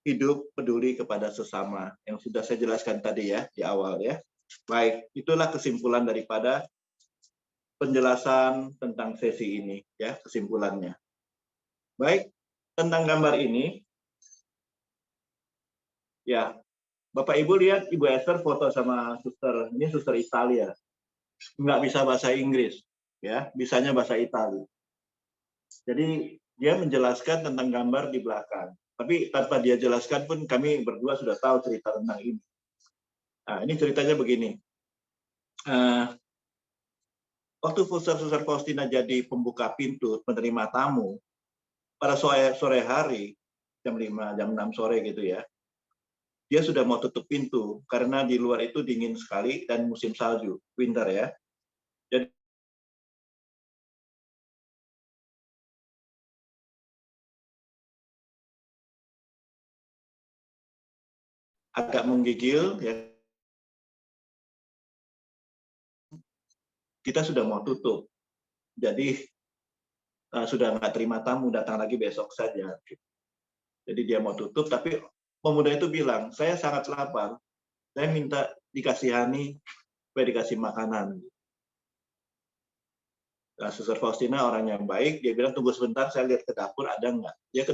hidup peduli kepada sesama. Yang sudah saya jelaskan tadi ya, di awal ya. Baik, itulah kesimpulan daripada penjelasan tentang sesi ini, ya, kesimpulannya. Baik, tentang gambar ini, ya, Bapak Ibu lihat Ibu Esther foto sama suster, ini suster Italia. Nggak bisa bahasa Inggris, ya, bisanya bahasa Italia. Jadi dia menjelaskan tentang gambar di belakang. Tapi tanpa dia jelaskan pun kami berdua sudah tahu cerita tentang ini. Nah, ini ceritanya begini. Waktu Suster Faustina jadi pembuka pintu menerima tamu, pada sore hari, jam 5, jam 6 sore gitu ya, dia sudah mau tutup pintu karena di luar itu dingin sekali dan musim salju, winter ya. Jadi agak menggigil ya. Kita sudah mau tutup. Jadi sudah nggak terima tamu, datang lagi besok saja. Jadi dia mau tutup, tapi pemuda itu bilang, saya sangat lapar, saya minta dikasihani, supaya dikasih makanan. Nah, Suster Faustina orang yang baik, dia bilang tunggu sebentar, saya lihat ke dapur ada nggak. Dia ke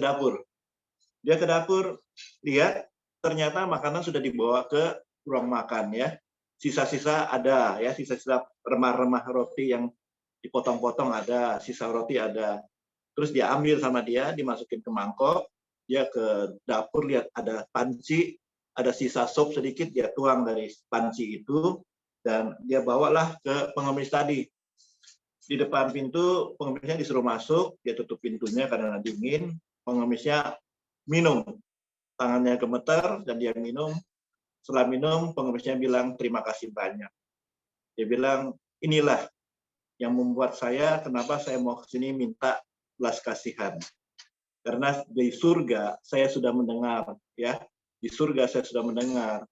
dapur, lihat ternyata makanan sudah dibawa ke ruang makan ya. Sisa-sisa ada ya, sisa-sisa remah-remah roti yang dipotong-potong ada, sisa roti ada. Terus dia ambil sama dia, dimasukin ke mangkok, dia ke dapur lihat ada panci, ada sisa sop sedikit, dia tuang dari panci itu, dan dia bawalah ke pengemis tadi. Di depan pintu, pengemisnya disuruh masuk, dia tutup pintunya karena dingin, pengemisnya minum. Tangannya gemetar dan dia minum. Setelah minum, pengemisnya bilang terima kasih banyak. Dia bilang, inilah yang membuat saya, kenapa saya mau ke sini minta belas kasihan. Karena di surga saya sudah mendengar, ya, di surga saya sudah mendengar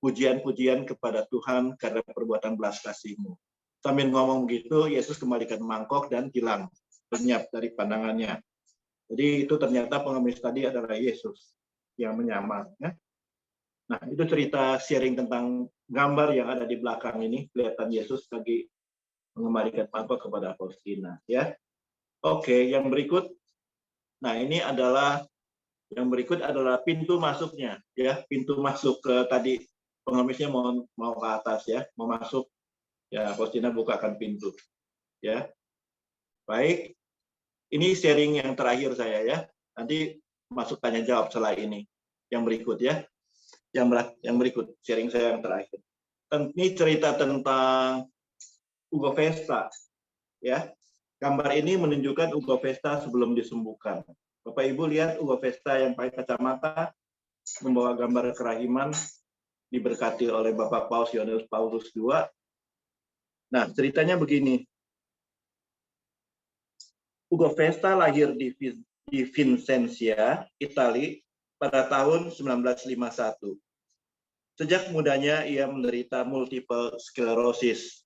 pujian-pujian kepada Tuhan karena perbuatan belas kasih-Mu. Sambil ngomong gitu, Yesus kembalikan mangkok dan hilang, lenyap dari pandangannya. Jadi itu ternyata pengemis tadi adalah Yesus yang menyamar. Ya. Nah, itu cerita sharing tentang gambar yang ada di belakang ini, kelihatan Yesus lagi mengembalikan mangkok kepada Faustina. Ya, oke, yang berikut. Nah, ini adalah yang berikut adalah pintu masuknya, ya, pintu masuk ke tadi pengemisnya mau ke atas ya, mau masuk, ya, Faustina bukakan pintu, ya. Baik, ini sharing yang terakhir saya ya. Nanti masuk tanya jawab setelah ini. Yang berikut ya. Yang berikut sharing saya yang terakhir. Ini cerita tentang Ugo Vesta ya. Gambar ini menunjukkan Ugo Vesta sebelum disembuhkan. Bapak Ibu lihat Ugo Vesta yang pakai kacamata membawa gambar kerahiman diberkati oleh Bapak Paus Yohanes Paulus II. Nah, ceritanya begini. Ugo Vesta lahir di Vicenza, Italia pada tahun 1951. Sejak mudanya ia menderita multiple sclerosis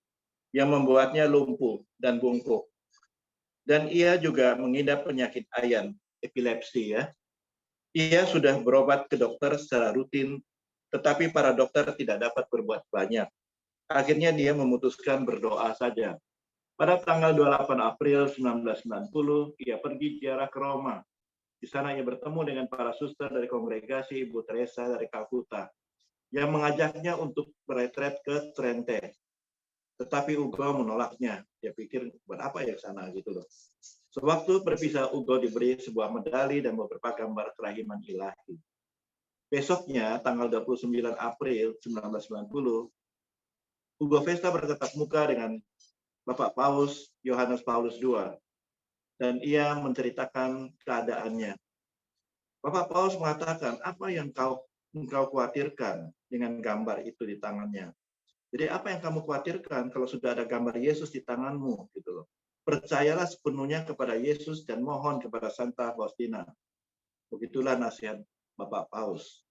yang membuatnya lumpuh dan bungkuk. Dan ia juga mengidap penyakit ayan, epilepsi ya. Ia sudah berobat ke dokter secara rutin, tetapi para dokter tidak dapat berbuat banyak. Akhirnya dia memutuskan berdoa saja. Pada tanggal 28 April 1990, ia pergi ziarah ke Roma. Di sana ia bertemu dengan para suster dari kongregasi Ibu Teresa dari Kalkuta yang mengajaknya untuk beretret ke Trente. Tetapi Ugo menolaknya. Dia pikir, buat apa ya ke sana gitu loh. Sewaktu berpisah, Ugo diberi sebuah medali dan beberapa gambar kerahiman ilahi. Besoknya, tanggal 29 April 1990, Ugo Vesta bertatap muka dengan Bapak Paus Yohanes Paulus II, dan ia menceritakan keadaannya. Bapak Paus mengatakan, apa yang engkau khawatirkan dengan gambar itu di tangannya? Jadi apa yang kamu khawatirkan kalau sudah ada gambar Yesus di tanganmu, gitu loh. Percayalah sepenuhnya kepada Yesus dan mohon kepada Santa Faustina. Begitulah nasihat Bapak Paus.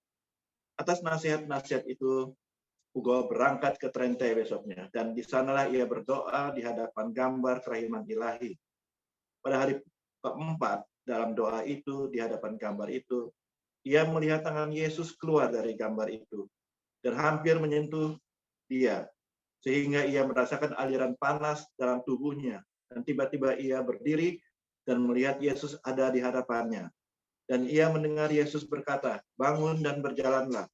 Atas nasihat-nasihat itu, Ugo berangkat ke Trente besoknya, dan di sanalah ia berdoa di hadapan gambar kerahiman ilahi. Pada hari keempat, dalam doa itu, di hadapan gambar itu, ia melihat tangan Yesus keluar dari gambar itu, dan hampir menyentuh dia, sehingga ia merasakan aliran panas dalam tubuhnya, dan tiba-tiba ia berdiri dan melihat Yesus ada di hadapannya. Dan ia mendengar Yesus berkata, bangun dan berjalanlah.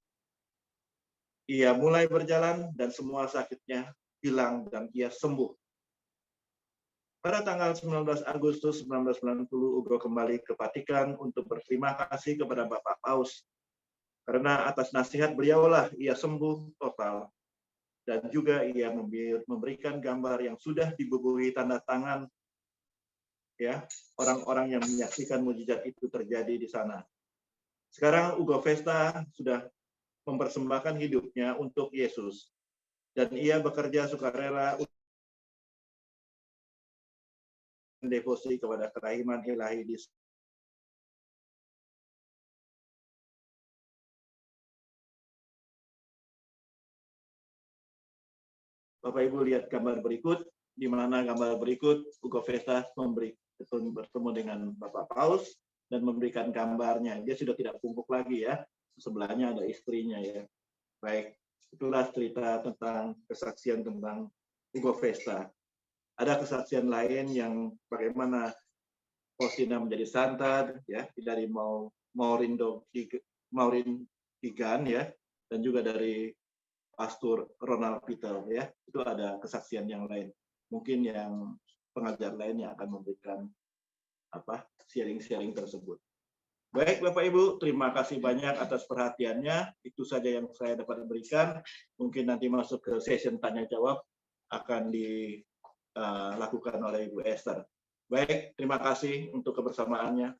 Ia mulai berjalan dan semua sakitnya hilang dan ia sembuh. Pada tanggal 19 Agustus 1990, Ugo kembali ke Vatikan untuk berterima kasih kepada Bapak Paus. Karena atas nasihat beliaulah ia sembuh total. Dan juga ia memberikan gambar yang sudah dibubuhi tanda tangan ya orang-orang yang menyaksikan mujizat itu terjadi di sana. Sekarang Ugo Vesta sudah mempersembahkan hidupnya untuk Yesus, dan ia bekerja sukarela untuk devosi kepada kerahiman ilahi di Bapak Ibu lihat gambar berikut, di mana gambar berikut Ugo Vesta bertemu dengan Bapak Paus dan memberikan gambarnya. Dia sudah tidak bungkuk lagi ya. Sebelahnya ada istrinya ya. Baik, itulah cerita tentang kesaksian tentang Ugo Vesta. Ada kesaksian lain yang bagaimana Faustina menjadi santa ya dari Maureen Higan ya, dan juga dari Pastor Ronald Peter ya. Itu ada kesaksian yang lain. Mungkin yang pengajar lain yang akan memberikan sharing-sharing tersebut. Baik Bapak Ibu, terima kasih banyak atas perhatiannya. Itu saja yang saya dapat berikan. Mungkin nanti masuk ke session tanya jawab akan dilakukan oleh Ibu Esther. Baik, terima kasih untuk kebersamaannya.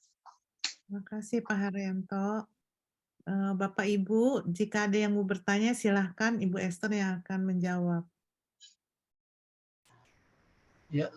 Terima kasih Pak Haryanto. Bapak Ibu, jika ada yang mau bertanya silahkan Ibu Esther yang akan menjawab. Ya,